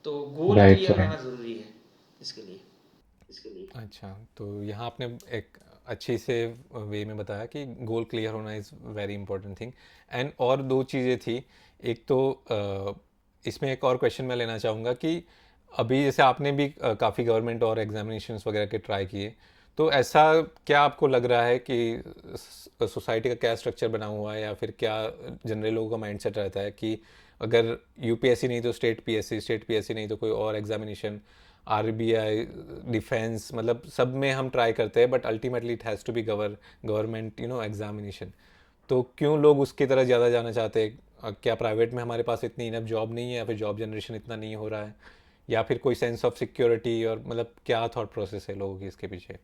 तो गोल राइट क्लियर रहना राइट। ज़रूरी है इसके लिए। अच्छा, तो यहाँ आपने एक अच्छी से वे में बताया कि गोल क्लियर होना is very important thing. And और दो चीज़ें थी। एक तो इसमें एक और क्वेश्चन मैं लेना चाहूँगा कि अभी जैसे आपने भी काफ़ी गवर्नमेंट और एग्जामिनेशंस वगैरह के ट्राई किए, तो ऐसा क्या आपको लग रहा है कि सोसाइटी का क्या स्ट्रक्चर बना हुआ है, या फिर क्या जनरल लोगों का माइंडसेट रहता है कि अगर यूपीएससी नहीं तो स्टेट पीएससी, स्टेट पीएससी नहीं तो कोई और एग्जामिनेशन, आरबीआई, डिफेंस, मतलब सब में हम ट्राई करते हैं, but ultimately it has to be government examination. तो क्यों लोग उसकी तरह ज़्यादा जाना चाहते हैं? क्या प्राइवेट में हमारे पास इतनी इनफ जॉब नहीं है, या फिर जॉब जनरेशन इतना नहीं हो रहा है, या फिर कोई सेंस ऑफ सिक्योरिटी, और मतलब क्या थॉट प्रोसेस है लोगों की इसके पीछे?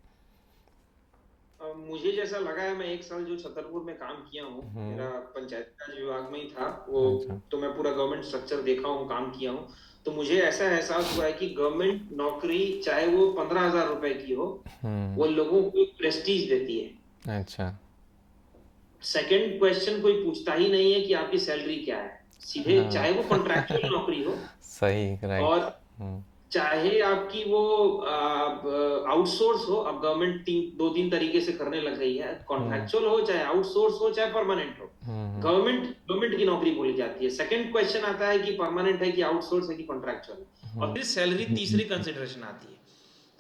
मुझे जैसा लगा है, मैं एक साल जो छतरपुर में काम किया हूँ, मेरा पंचायती राज विभाग में ही था वो। अच्छा। तो मैं पूरा गवर्नमेंट स्ट्रक्चर देखा हूँ, काम किया हूँ। तो मुझे ऐसा एहसास हुआ है कि गवर्नमेंट नौकरी चाहे वो 15,000 रुपए की हो, वो लोगों को प्रेस्टीज देती है। अच्छा। सेकंड क्वेश्चन कोई पूछता ही नहीं है कि आपकी सैलरी क्या है, सीधे हाँ। चाहे वो कॉन्ट्रैक्चुअल नौकरी हो सही, राइट। और चाहे आपकी वो आउटसोर्स हो। अब गवर्नमेंट दो तीन तरीके से करने लग गई है, कॉन्ट्रैक्चुअल हो चाहे आउटसोर्स हो चाहे परमानेंट हो, गवर्नमेंट गवर्नमेंट की नौकरी बोली जाती है। सेकंड क्वेश्चन आता है कि परमानेंट है कि आउटसोर्स है कि कॉन्ट्रैक्चुअल है, और फिर सैलरी तीसरी कंसिडरेशन आती है।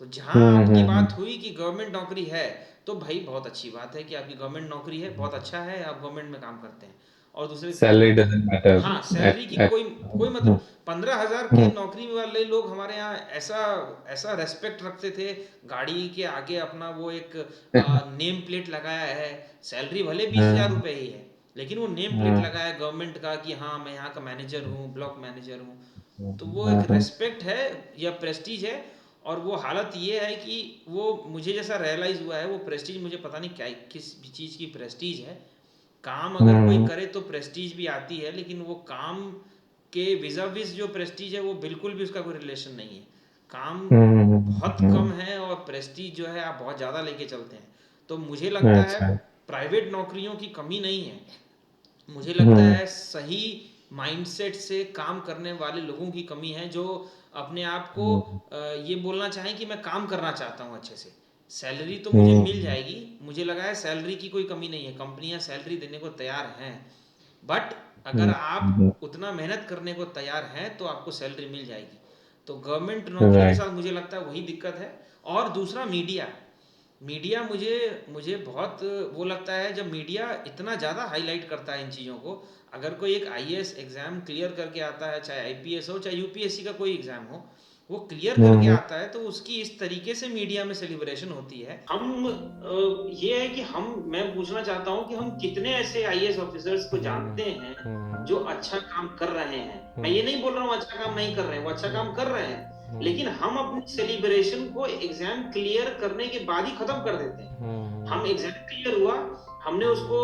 तो जहां आपकी बात हुई कि गवर्नमेंट नौकरी है, तो भाई बहुत अच्छी बात है कि आपकी गवर्नमेंट नौकरी है, बहुत अच्छा है, आप गवर्नमेंट में काम करते हैं। और दूसरे सैलरी डजंट मैटर हाँ, सैलरी की एट कोई कोई मतलब 15,000 के नौकरी वाले लोग हमारे यहाँ ऐसा ऐसा रेस्पेक्ट रखते थे। गाड़ी के आगे अपना वो एक नेम प्लेट लगाया है, सैलरी भले 20,000 रुपए ही है, लेकिन वो नेम प्लेट लगाया है गवर्नमेंट का कि हाँ मैं यहाँ का मैनेजर हूँ, ब्लॉक मैनेजर हूँ। तो वो एक रेस्पेक्ट है या प्रेस्टीज है। और वो हालत ये है कि वो मुझे जैसा रियलाइज हुआ है, वो प्रेस्टीज मुझे पता नहीं क्या किस भी चीज़ की प्रेस्टीज है। काम अगर कोई करे तो प्रेस्टीज भी आती है, लेकिन वो काम के विज़ाविज़ जो प्रेस्टीज है वो बिल्कुल भी उसका कोई रिलेशन नहीं है। काम बहुत कम है और प्रेस्टीज जो है आप बहुत ज़्यादा लेके चलते हैं। तो मुझे लगता है अच्छा। प्राइवेट नौकरियों की कमी नहीं है, मुझे लगता है सही माइंडसेट से काम करने वाले लोगों की कमी है, जो अपने आप को ये बोलना चाहें कि मैं काम करना चाहता हूँ अच्छे से। सैलरी तो मुझे मिल जाएगी, मुझे लगा है सैलरी की कोई कमी नहीं है, कंपनियां सैलरी देने को तैयार हैं। बट अगर आप उतना मेहनत करने को तैयार हैं तो आपको सैलरी मिल जाएगी। तो गवर्नमेंट नौकरी के राइट। साथ मुझे लगता है वही दिक्कत है। और दूसरा मीडिया, मीडिया मुझे मुझे बहुत वो लगता है, जब मीडिया इतना ज़्यादा हाईलाइट करता है इन चीज़ों को। अगर कोई एक आईएएस एग्ज़ाम क्लियर करके आता है, चाहे आईपीएस हो चाहे यूपीएससी का कोई एग्ज़ाम हो, वो क्लियर करके आता है तो उसकी इस तरीके से मीडिया में सेलिब्रेशन होती है। हम ये है कि मैं पूछना चाहता हूँ कि हम कितने ऐसे आईएएस ऑफिसर्स को जानते हैं जो अच्छा काम कर रहे हैं। मैं ये नहीं बोल रहा हूँ अच्छा काम नहीं कर रहे हैं, वो अच्छा काम कर रहे हैं, लेकिन हम अपनी सेलिब्रेशन को एग्जाम क्लियर करने के बाद ही खत्म कर देते हैं। हम एग्जाम क्लियर हुआ, हमने उसको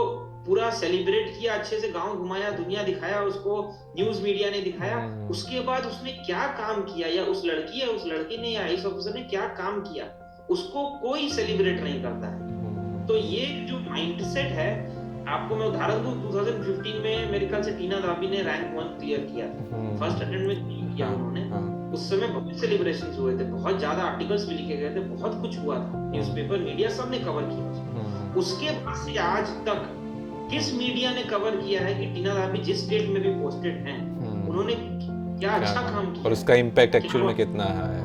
पूरा सेलिब्रेट किया, अच्छे से गांव घुमाया, दुनिया दिखाया उसको, न्यूज मीडिया ने दिखाया, उसके बाद उसने क्या काम किया, या उस लड़की या उस लड़के ने या आईएएस ऑफिसर ने क्या काम किया, उसको कोई सेलिब्रेट नहीं करता है। तो ये जो माइंडसेट है, आपको मैं उदाहरण दूं, 2015 में मेरे ख्याल से टीना दाबी ने रैंक 1 क्लियर किया था, फर्स्ट अटेम्प्ट में किया उन्होंने। उस समय बहुत सेलिब्रेशंस हुए थे, बहुत ज्यादा आर्टिकल्स भी लिखे गए थे, बहुत कुछ हुआ था, न्यूज़पेपर मीडिया सब ने कवर किया। उसके बाद से आज तक किस मीडिया ने कवर किया है कि टीना दाबी जिस स्टेट में भी पोस्टेड हैं, उन्होंने क्या अच्छा काम किया और उसका इम्पैक्ट एक्चुअल में कितना है?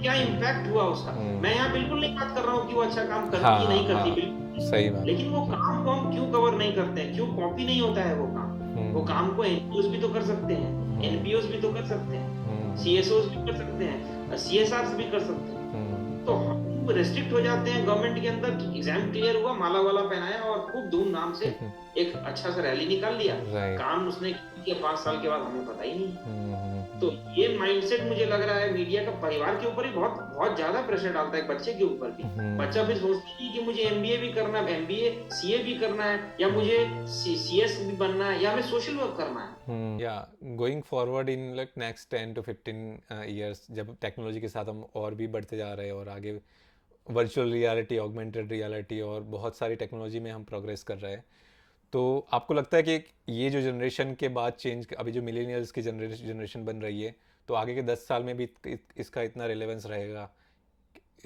क्या इम्पैक्ट हुआ उसका। मैं यहाँ बिल्कुल नहीं बात कर रहा हूँ कि वो अच्छा काम करती नहीं करती, बिल्कुल सही बात। लेकिन वो काम को हम क्यों कवर नहीं करते हैं, क्यों कॉपी नहीं होता है वो काम। वो काम को एनजीओस भी तो कर सकते हैं, एनपीओस भी तो कर सकते हैं, सीएसओस भी कर सकते हैं, सीएसआर भी कर सकते हैं। तो हम खूब रेस्ट्रिक्ट हो जाते हैं गवर्नमेंट के अंदर कि एग्जाम क्लियर हुआ, माला वाला पहनाया और खूब धूमधाम से एक अच्छा सा रैली निकाल लिया। राइट। काम उसने किया 5 साल के बाद हमें पता ही नहीं। तो ये माइंडसेट मुझे लग रहा है मीडिया का परिवार के ऊपर ही बहुत बहुत ज्यादा प्रेशर डालता है, एक बच्चे के ऊपर भी। बच्चा फिर सोचता है कि मुझे एमबीए भी करना है, एमबीए सीए भी करना है, या मुझे सीएस भी बनना है, या हमें सोशल वर्क करना है। या going forward in like next 10 to 15 years, जब टेक्नोलॉजी के साथ हम और भी बढ़ते जा रहे हैं और आगे वर्चुअल रियलिटी, ऑगमेंटेड रियलिटी और बहुत सारी टेक्नोलॉजी में हम प्रोग्रेस कर रहे हैं, तो आपको लगता है कि ये जो जनरेशन के बाद चेंज, अभी जो मिलेनियल्स की जनरेशन बन रही है, तो आगे के 10 साल में भी इसका इतना रिलेवेंस रहेगा?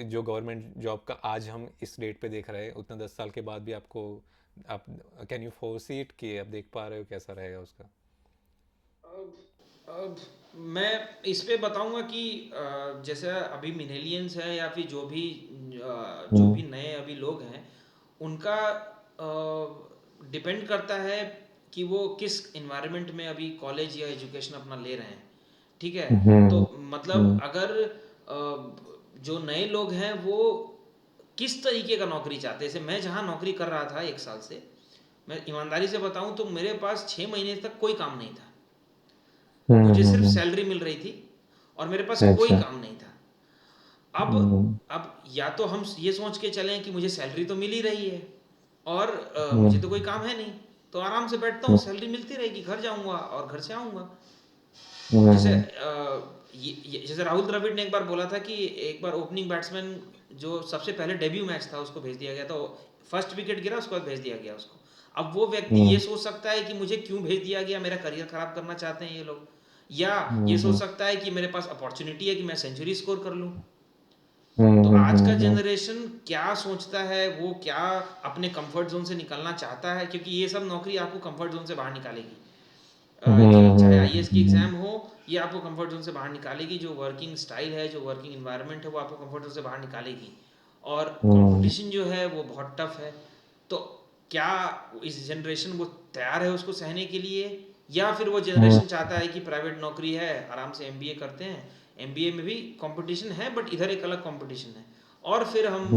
जो गवर्नमेंट जॉब का आज हम इस डेट पे देख रहे हैं, उतना 10 साल के बाद भी आपको, आप कैन यू फोरसी इट कि आप देख पा रहे हो कैसा रहेगा उसका? अब मैं इस पे बताऊंगा कि जैसे अभी मिलेनियंस है या फिर जो भी नए अभी लोग हैं, उनका डिपेंड करता है कि वो किस इन्वायरमेंट में अभी कॉलेज या एजुकेशन अपना ले रहे हैं। ठीक है, तो मतलब अगर जो नए लोग हैं वो किस तरीके का नौकरी चाहते हैं, जैसे मैं जहाँ नौकरी कर रहा था 1 साल से, मैं ईमानदारी से बताऊं तो मेरे पास 6 महीने तक कोई काम नहीं था। मुझे सिर्फ सैलरी मिल रही थी और मेरे पास कोई अच्छा। काम नहीं था। अब अब या तो हम ये सोच के चलें कि मुझे सैलरी तो मिल ही रही है और मुझे तो कोई काम है नहीं, तो आराम से बैठता हूँ, सैलरी मिलती रहेगी, घर जाऊंगा और घर से आऊंगा। जैसे जैसे राहुल द्रविड़ ने एक बार बोला था कि एक बार ओपनिंग बैट्समैन जो सबसे पहले डेब्यू मैच था उसको भेज दिया गया, तो फर्स्ट विकेट गिरा उसके बाद भेज दिया गया उसको। अब वो व्यक्ति ये सोच सकता है कि मुझे क्यों भेज दिया गया, मेरा करियर खराब करना चाहते हैं ये लोग, या ये सोच सकता है कि मेरे पास अपॉर्चुनिटी है कि मैं सेंचुरी स्कोर कर लूं। तो आज का जनरेशन क्या सोचता है, वो क्या अपने कंफर्ट जोन से निकलना चाहता है, क्योंकि ये सब नौकरी आपको कंफर्ट जोन से बाहर निकालेगी। कि चाहे आईएएस की एग्जाम हो, ये आपको कंफर्ट जोन से बाहर निकालेगी। जो वर्किंग स्टाइल है, जो वर्किंग इन्वायरमेंट है, वो आपको कंफर्ट जोन से बाहर निकालेगी। और कंपटीशन जो है वो बहुत टफ है। तो क्या इस जनरेशन वो तैयार है उसको सहने के लिए, या फिर वो जनरेशन चाहता है कि प्राइवेट नौकरी है, आराम से एमबीए करते हैं, एमबीए में भी कंपटीशन है बट इधर एक अलग कंपटीशन है, और फिर हम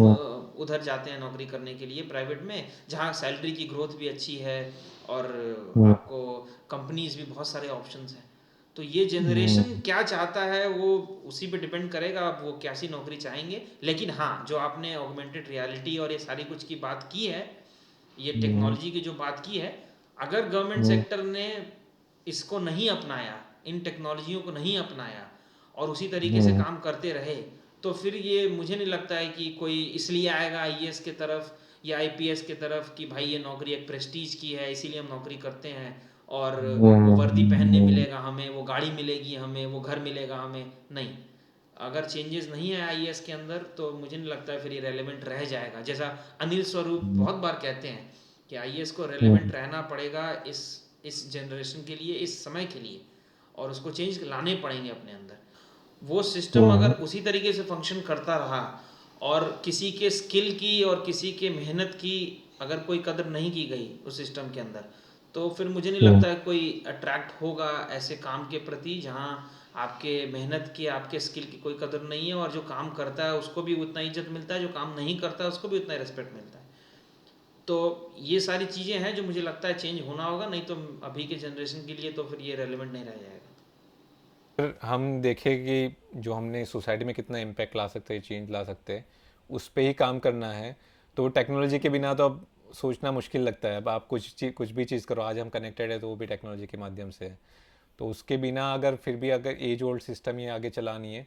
उधर जाते हैं नौकरी करने के लिए प्राइवेट में, जहाँ सैलरी की ग्रोथ भी अच्छी है और आपको कंपनीज भी बहुत सारे ऑप्शंस हैं। तो ये जनरेशन क्या चाहता है वो उसी पे डिपेंड करेगा, अब वो कैसी नौकरी चाहेंगे। लेकिन हाँ, जो आपने ऑगमेंटेड रियलिटी और ये सारी कुछ की बात की है, ये टेक्नोलॉजी की जो बात की है, अगर गवर्नमेंट सेक्टर ने इसको नहीं अपनाया, इन टेक्नोलॉजियों को नहीं अपनाया और उसी तरीके से काम करते रहे, तो फिर ये मुझे नहीं लगता है कि कोई इसलिए आएगा आईएएस के तरफ या आईपीएस के तरफ कि भाई ये नौकरी एक प्रेस्टीज की है इसीलिए हम नौकरी करते हैं, और वो वर्दी पहनने मिलेगा हमें, वो गाड़ी मिलेगी हमें, वो घर मिलेगा हमें। नहीं, अगर चेंजेस नहीं है आईएएस के अंदर तो मुझे नहीं लगता है फिर ये रेलेवेंट रह जाएगा। जैसा अनिल स्वरूप बहुत बार कहते हैं कि आईएएस को रेलेवेंट रहना पड़ेगा इस जनरेशन के लिए, इस समय के लिए, और उसको चेंज लाने पड़ेंगे अपने अंदर। वो सिस्टम अगर उसी तरीके से फंक्शन करता रहा और किसी के स्किल की और किसी के मेहनत की अगर कोई कदर नहीं की गई उस सिस्टम के अंदर, तो फिर मुझे नहीं लगता है कोई अट्रैक्ट होगा ऐसे काम के प्रति जहाँ आपके मेहनत की, आपके स्किल की कोई कदर नहीं है, और जो काम करता है उसको भी उतना इज्जत मिलता है, जो काम नहीं करता है उसको भी उतना रिस्पेक्ट मिलता है। तो ये सारी चीज़ें हैं जो मुझे लगता है चेंज होना होगा, नहीं तो अभी के जनरेशन के लिए तो फिर ये रेलेवेंट नहीं रह जाएगा। फिर हम देखें कि जो हमने सोसाइटी में कितना इम्पैक्ट ला सकते हैं, चेंज ला सकते हैं, उस पे ही काम करना है। तो टेक्नोलॉजी के बिना तो अब सोचना मुश्किल लगता है। अब आप कुछ भी चीज़ करो, आज हम कनेक्टेड है तो वो भी टेक्नोलॉजी के माध्यम से है। तो उसके बिना अगर फिर भी अगर एज ओल्ड सिस्टम ये आगे चलानी है,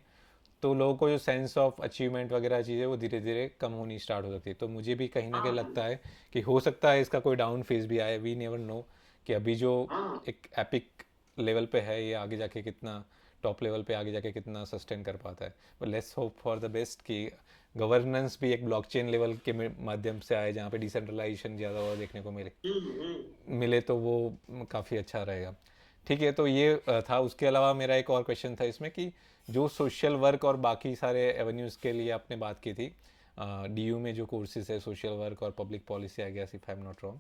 तो लोगों को जो सेंस ऑफ अचीवमेंट वगैरह चीज़ें वो धीरे धीरे कम होनी स्टार्ट हो सकती है। तो मुझे भी कहीं ना कहीं हाँ लगता है कि हो सकता है इसका कोई डाउन फेज भी आए, वी नेवर नो, कि अभी जो हाँ एक एपिक लेवल पे है ये आगे जाके कितना, टॉप लेवल पे आगे जाके कितना सस्टेन कर पाता है। But let's hope for the best कि गवर्नेंस भी एक ब्लॉकचेन लेवल के माध्यम से आए, जहाँ पे डिसेंट्रलाइजेशन ज़्यादा और देखने को मिले मिले तो वो काफ़ी अच्छा रहेगा। ठीक है, तो ये था। उसके अलावा मेरा एक और क्वेश्चन था इसमें कि जो सोशल वर्क और बाकी सारे एवेन्यूज़ के लिए आपने बात की थी, डीयू में जो कोर्सेज है सोशल वर्क और public policy, I guess if I am not wrong,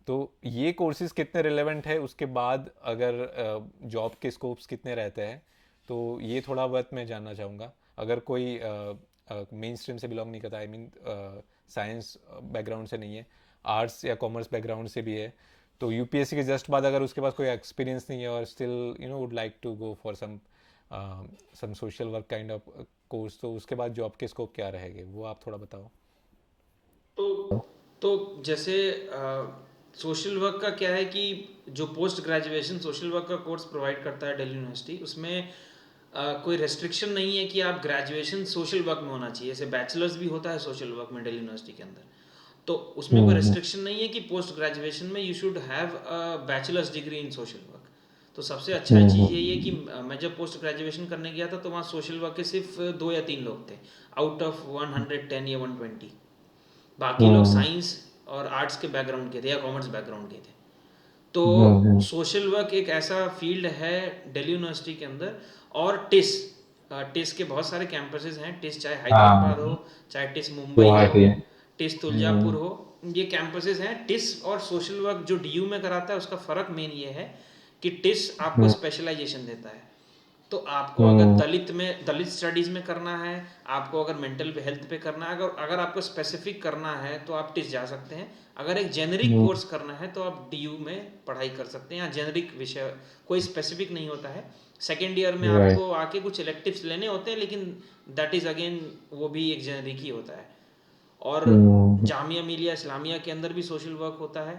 तो ये कोर्सेज कितने रिलेवेंट है उसके बाद, अगर जॉब के स्कोप्स कितने रहते हैं, तो ये थोड़ा बहुत मैं जानना चाहूँगा। अगर कोई मेन स्ट्रीम से बिलोंग नहीं करता, आई मीन साइंस बैकग्राउंड से नहीं है, आर्ट्स या कॉमर्स बैकग्राउंड से भी है, तो यूपीएससी के जस्ट बाद अगर उसके पास कोई एक्सपीरियंस नहीं है और still would like to go for some social work kind of course, तो उसके बाद जॉब के स्कोप क्या रहेंगे वो आप थोड़ा बताओ। तो तो जैसे सोशल वर्क का क्या है कि जो पोस्ट ग्रेजुएशन सोशल वर्क का कोर्स प्रोवाइड करता है दिल्ली यूनिवर्सिटी, उसमें कोई रेस्ट्रिक्शन नहीं है कि आप ग्रेजुएशन सोशल वर्क में होना चाहिए। जैसे बैचलर्स भी होता है सोशल वर्क में दिल्ली यूनिवर्सिटी के अंदर, तो उसमें कोई रेस्ट्रिक्शन नहीं है कि पोस्ट ग्रेजुएशन में you should have a bachelors degree in social work. तो सबसे अच्छा चीज़ यही है कि मैं जब पोस्ट ग्रेजुएशन करने गया था तो वहाँ सोशल वर्क के सिर्फ 2 या 3 लोग थे आउट ऑफ 110 या 120। बाकी लोग साइंस और आर्ट्स के बैकग्राउंड के थे या कॉमर्स बैकग्राउंड के थे। तो सोशल वर्क एक ऐसा फील्ड है दिल्ली यूनिवर्सिटी के अंदर। और टिस टिस के बहुत सारे कैंपसेस हैं। टिस चाहे हैदराबाद हो, चाहे टिस मुंबई हो, टिस तुलजापुर हो, ये कैंपसेस हैं। टिस और सोशल वर्क जो डीयू में कराता है उसका फ़र्क मेन ये है कि टिस आपको स्पेशलाइजेशन देता है। तो आपको अगर दलित स्टडीज़ में करना है, आपको अगर मेंटल हेल्थ पे करना है, अगर अगर आपको स्पेसिफिक करना है तो आप टिस जा सकते हैं। अगर एक जेनरिक कोर्स करना है तो आप डीयू में पढ़ाई कर सकते हैं। यहाँ जेनरिक विषय कोई स्पेसिफिक नहीं होता है। सेकेंड ईयर में आपको आके कुछ इलेक्टिव्स लेने होते हैं, लेकिन दैट इज़ अगेन वो भी एक जेनरिक ही होता है। और जामिया मिलिया इस्लामिया के अंदर भी सोशल वर्क होता है,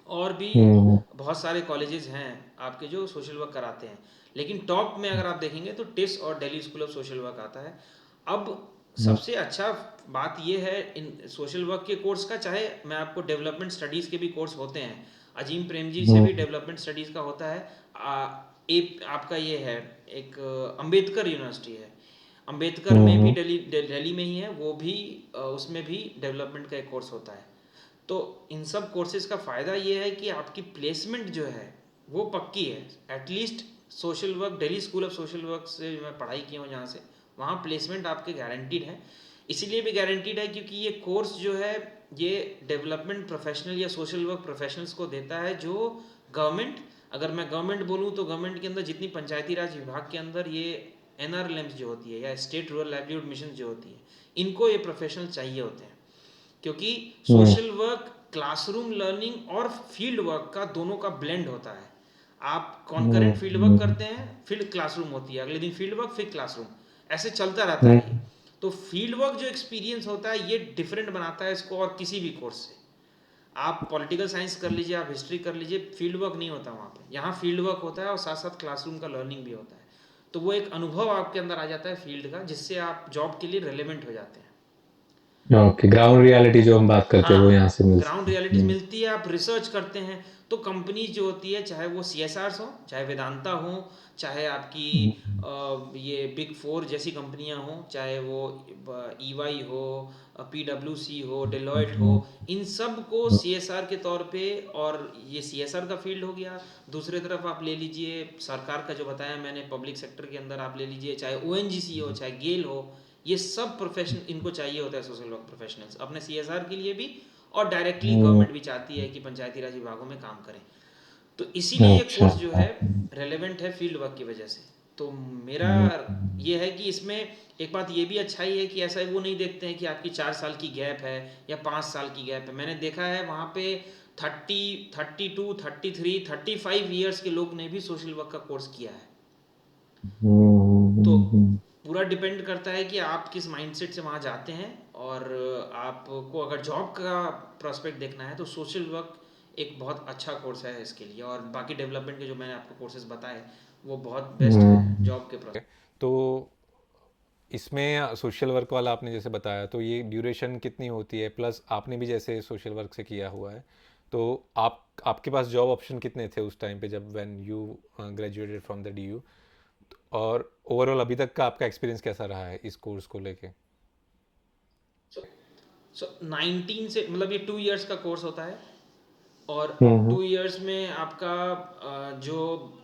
और भी बहुत सारे कॉलेजेस हैं आपके जो सोशल वर्क कराते हैं। लेकिन टॉप में अगर आप देखेंगे तो टिस और Delhi school of social work आता है। अब सबसे अच्छा बात यह है इन सोशल वर्क के कोर्स का, चाहे मैं आपको डेवलपमेंट स्टडीज़ के भी कोर्स होते हैं, अजीम प्रेमजी से भी डेवलपमेंट स्टडीज़ का होता है। आपका ये है एक अंबेडकर यूनिवर्सिटी है, अंबेडकर में भी दिल्ली में ही है, वो भी उसमें भी डेवलपमेंट का एक कोर्स होता है। तो इन सब कोर्सेज का फ़ायदा ये है कि आपकी प्लेसमेंट जो है वो पक्की है। At least social work Delhi school of social work से मैं पढ़ाई किया हूँ जहाँ से, वहाँ प्लेसमेंट आपके गारंटीड है। इसीलिए भी गारंटीड है क्योंकि ये कोर्स जो है ये डेवलपमेंट प्रोफेशनल या सोशल वर्क प्रोफेशनल्स को देता है, जो गवर्नमेंट, अगर मैं गवर्नमेंट बोलूँ तो गवर्नमेंट के अंदर जितनी पंचायती राज विभाग के अंदर ये NRLMs जो होती है या स्टेट रूरल लाइवलीहुड मिशन जो होती है, इनको ये प्रोफेशनल चाहिए होते हैं। क्योंकि सोशल वर्क क्लासरूम लर्निंग और फील्ड वर्क का दोनों का ब्लेंड होता है। आप कॉन्करेंट फील्ड वर्क करते हैं, फिर क्लासरूम होती है, अगले दिन फील्ड वर्क, फिर क्लासरूम, ऐसे चलता रहता है ये। तो फील्ड वर्क जो एक्सपीरियंस होता है ये डिफरेंट बनाता है इसको और किसी भी कोर्स से। आप पॉलिटिकल साइंस कर लीजिए, आप हिस्ट्री कर लीजिए, फील्ड वर्क नहीं होता वहाँ पे। यहाँ फील्ड वर्क होता है और साथ साथ क्लासरूम का लर्निंग भी होता है। तो वो एक अनुभव आपके अंदर आ जाता है फील्ड का, जिससे आप जॉब के लिए रेलेवेंट हो जाते हैं। ओके, ग्राउंड रियलिटी जो हम बात करते हैं वो यहाँ हाँ, से मिल ग्राउंड रियलिटीज मिलती है। आप रिसर्च करते हैं तो कंपनीज जो होती है, चाहे वो CSRs हो, चाहे वेदांता हो, चाहे आपकी ये बिग 4 जैसी कंपनियां हो, चाहे वो EY हो, PwC हो, डेलॉयट हो, इन सब को CSR के तौर पे, और ये CSR का फील्ड हो गया। दूसरी तरफ आप ले लीजिए सरकार का जो बताया मैंने, पब्लिक सेक्टर के अंदर आप ले लीजिए, चाहे ONGC हो, चाहे गेल हो, ये सब प्रोफेशन इनको चाहिए होता है सोशल वर्क प्रोफेशनल्स अपने CSR के लिए भी, और डायरेक्टली गवर्नमेंट भी चाहती है कि पंचायती राज विभागों में काम करें। तो इसीलिए ये कोर्स जो है रेलेवेंट है फील्ड वर्क की वजह से। तो मेरा ये है कि इसमें एक बात ये भी अच्छाई है कि ऐसा वो नहीं देखते हैं कि आपकी 4 साल की गैप है या 5 साल की गैप है। मैंने देखा है वहाँ पे 30, 32, 33, 35 ईयर्स के लोग ने भी सोशल वर्क का कोर्स किया है। तो पूरा डिपेंड करता है कि आप किस माइंडसेट से वहाँ जाते हैं। और आपको अगर जॉब का प्रोस्पेक्ट देखना है तो सोशल वर्क एक बहुत अच्छा कोर्स है इसके लिए। और बाकी डेवलपमेंट के जो मैंने आपको कोर्सेज बताए वो बहुत बेस्ट हैं जॉब के प्रोस्पेक्ट। तो इसमें सोशल वर्क वाला आपने जैसे बताया, तो ये ड्यूरेशन कितनी होती है, प्लस आपने भी जैसे सोशल वर्क से किया हुआ है, तो आपके पास जॉब ऑप्शन कितने थे उस टाइम पे जब when you graduated from the DU, और ओवरऑल अभी तक का आपका एक्सपीरियंस कैसा रहा है इस कोर्स को लेके? सो 19 से मतलब ये 2 इयर्स का कोर्स होता है। और 2 इयर्स में आपका जो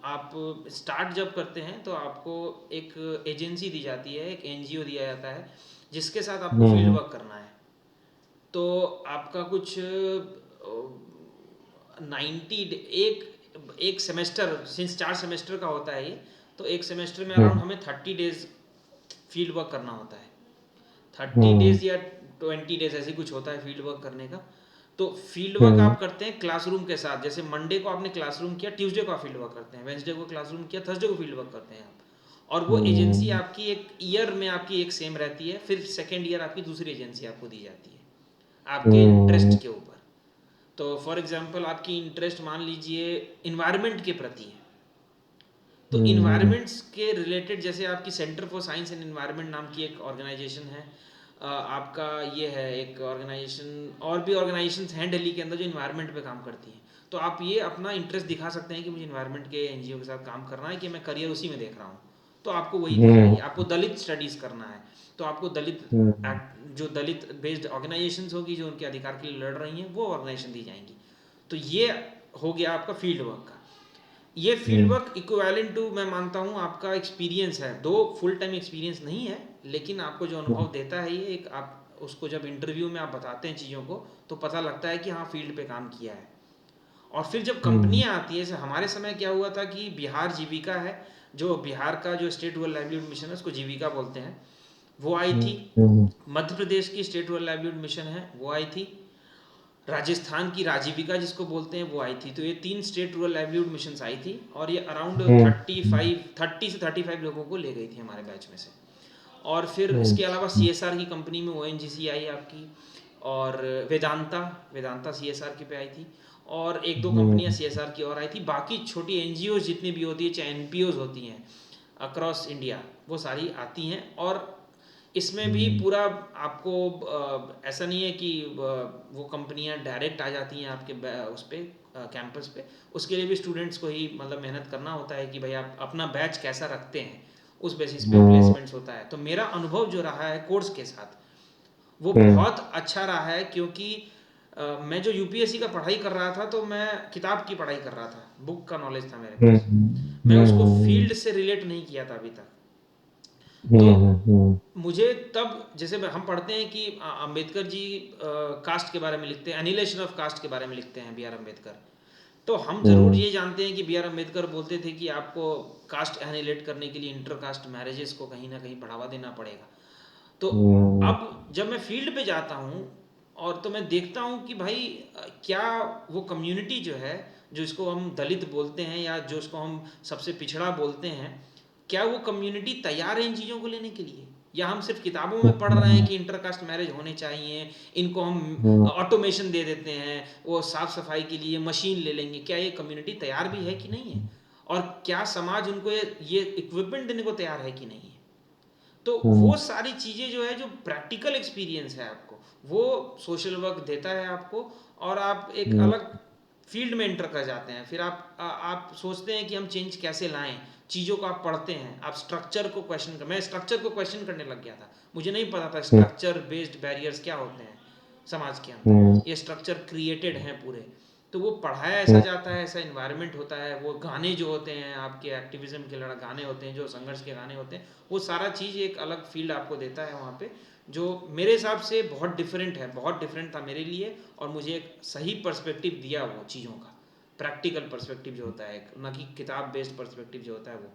आप स्टार्ट जब करते हैं तो आपको एक एजेंसी दी जाती है, एक NGO दिया जाता है जिसके साथ आपको फील्ड वर्क करना है। तो आपका कुछ 90 एक सेमेस्टर, सिंस 4 सेमेस्टर का होता है ये, तो एक सेमेस्टर में अराउंड हमें 30 डेज फील्ड वर्क करना होता है। हम्म 30 डेज या 20 डेज ऐसे कुछ होता है फील्ड वर्क करने का। तो फील्ड वर्क हम्म आप करते हैं क्लासरूम के साथ, जैसे मंडे को आपने क्लासरूम किया, ट्यूसडे को आप फील्ड वर्क करते हैं, वेंसडे को क्लासरूम किया, थर्सडे को फील्ड वर्क करते हैं आप। और वो एजेंसी हम्म आपकी एक ईयर में आपकी एक सेम रहती है, फिर सेकेंड ईयर आपकी दूसरी एजेंसी आपको दी जाती है आपके हम्म इंटरेस्ट के ऊपर। तो फॉर एग्जांपल आपकी इंटरेस्ट मान लीजिए इन्वायरमेंट के प्रति है, तो हम्म इन्वायरमेंट्स के रिलेटेड, जैसे आपकी centre for science and environment नाम की एक ऑर्गेनाइजेशन है, आपका ये है एक ऑर्गेनाइजेशन, और भी ऑर्गेनाइजेशन हैं दिल्ली के अंदर जो इन्वायरमेंट पे काम करती हैं। तो आप ये अपना इंटरेस्ट दिखा सकते हैं कि मुझे इन्वायरमेंट के एनजीओ के साथ काम करना है, कि मैं करियर उसी में देख रहा हूँ, तो आपको वही दी हम्म जाएगी। आपको दलित स्टडीज़ करना है तो आपको दलित हम्म जो दलित बेस्ड ऑर्गेनाइजेशन होगी जो उनके अधिकार के लिए लड़ रही हैं, वो ऑर्गेनाइजेशन दी जाएंगी। तो ये हो गया आपका फील्ड वर्क का। ये field hmm work equivalent to, मैं मानता हूँ, आपका एक्सपीरियंस है, दो फुल टाइम एक्सपीरियंस नहीं है, लेकिन आपको जो अनुभव देता है ये एक, आप उसको जब इंटरव्यू में आप बताते हैं चीज़ों को, तो पता लगता है कि हाँ फील्ड पे काम किया है। और फिर जब हम्म कंपनियां आती है, जैसे हमारे समय क्या हुआ था कि बिहार जीविका है, जो बिहार का जो स्टेट रूरल लाइवलीहुड मिशन है, उसको जीविका बोलते हैं, वो आई थी। हम्म मध्य प्रदेश की स्टेट रूरल लाइवलीहुड मिशन है, वो आई थी। राजस्थान की राजीविका जिसको बोलते हैं, वो आई थी। तो ये 3 स्टेट रूरल लाइवलीहुड मिशन आई थी, और ये अराउंड हम्म 30 से 35 लोगों को ले गई थी हमारे बैच में से। और फिर इसके अलावा सीएसआर की कंपनी में ओएनजीसी आई आपकी, और वेदांता, वेदांता सीएसआर की पे आई थी, और एक दो कंपनियां सीएसआर की और आई थी। बाकी छोटी एनजीओ जितनी भी होती है, चाहे एनपीओज होती हैं अक्रॉस इंडिया, वो सारी आती हैं। और इसमें भी पूरा आपको ऐसा नहीं है कि वो कंपनियां डायरेक्ट आ जाती हैं आपके उस पे कैंपस पे। उसके लिए भी स्टूडेंट्स को ही मतलब मेहनत करना होता है कि भाई आप अपना बैच कैसा रखते हैं, उस बेसिस पे प्लेसमेंट्स होता है। तो मेरा अनुभव जो रहा है कोर्स के साथ, वो बहुत अच्छा रहा है, क्योंकि मैं जो यूपीएससी का पढ़ाई कर रहा था, तो मैं किताब की पढ़ाई कर रहा था, बुक का नॉलेज था मेरे पास, मैं उसको फील्ड से रिलेट नहीं किया था अभी तक। तो मुझे तब, जैसे हम पढ़ते हैं कि अंबेडकर जी कास्ट के बारे में लिखते हैं, एनिलेशन ऑफ कास्ट के बारे में लिखते हैं बी आर अम्बेडकर। तो हम ज़रूर ये जानते हैं कि बी आर अम्बेडकर बोलते थे कि आपको कास्ट एनिलेट करने के लिए इंटर कास्ट मैरिजेस को कहीं ना कहीं बढ़ावा देना पड़ेगा। तो अब जब मैं फील्ड पे जाता हूँ, और तो मैं देखता हूँ कि भाई क्या वो कम्युनिटी जो है, जो इसको हम दलित बोलते हैं या जो इसको हम सबसे पिछड़ा बोलते हैं, क्या वो कम्युनिटी तैयार है इन चीज़ों को लेने के लिए, या हम सिर्फ किताबों में पढ़ रहे हैं कि इंटरकास्ट मैरिज होने चाहिए, इनको हम ऑटोमेशन दे देते हैं, वो साफ सफाई के लिए मशीन ले लेंगे। क्या ये कम्युनिटी तैयार भी है कि नहीं है, और क्या समाज उनको ये इक्विपमेंट देने को तैयार है कि नहीं है। तो वो सारी चीज़ें जो है, जो प्रैक्टिकल एक्सपीरियंस है आपको, वो सोशल वर्क देता है आपको। और आप एक अलग फील्ड में एंटर कर जाते हैं। फिर आप सोचते हैं कि हम चेंज कैसे लाएं, चीज़ों को आप पढ़ते हैं, आप स्ट्रक्चर को क्वेश्चन कर, मैं स्ट्रक्चर को क्वेश्चन करने लग गया था। मुझे नहीं पता था स्ट्रक्चर बेस्ड बैरियर्स क्या होते हैं समाज के अंदर, ये स्ट्रक्चर क्रिएटेड हैं पूरे। तो वो पढ़ाया ऐसा जाता है, ऐसा इन्वायरमेंट होता है, वो गाने जो होते हैं आपके एक्टिविज्म के लड़ा गाने होते हैं, जो संघर्ष के गाने होते हैं, वो सारा चीज़ एक अलग फील्ड आपको देता है वहाँ पे, जो मेरे हिसाब से बहुत डिफरेंट है, बहुत डिफरेंट था मेरे लिए। और मुझे एक सही पर्सपेक्टिव दिया वो चीज़ों का, प्रैक्टिकल पर्सपेक्टिव जो होता है, न कि किताब बेस्ड पर्सपेक्टिव जो होता है वो।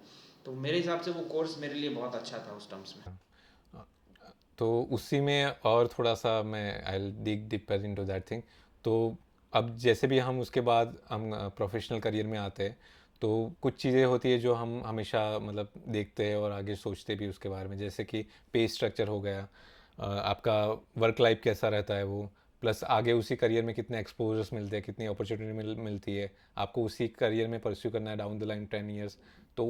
तो मेरे हिसाब से वो कोर्स मेरे लिए बहुत अच्छा था उस टर्म्स में। तो उसी में और थोड़ा सा मैं I dig deeper into that thing. तो अब जैसे भी हम उसके बाद हम प्रोफेशनल करियर में आते हैं, तो कुछ चीज़ें होती है जो हम हमेशा मतलब देखते हैं और आगे सोचते भी उसके बारे में, जैसे कि पे स्ट्रक्चर हो गया, आपका वर्क लाइफ कैसा रहता है वो, प्लस आगे उसी करियर में कितने एक्सपोजर्स मिलते हैं, कितनी अपॉर्चुनिटी मिलती है, आपको उसी करियर में परस्यू करना है डाउन द लाइन 10 ईयर्स, तो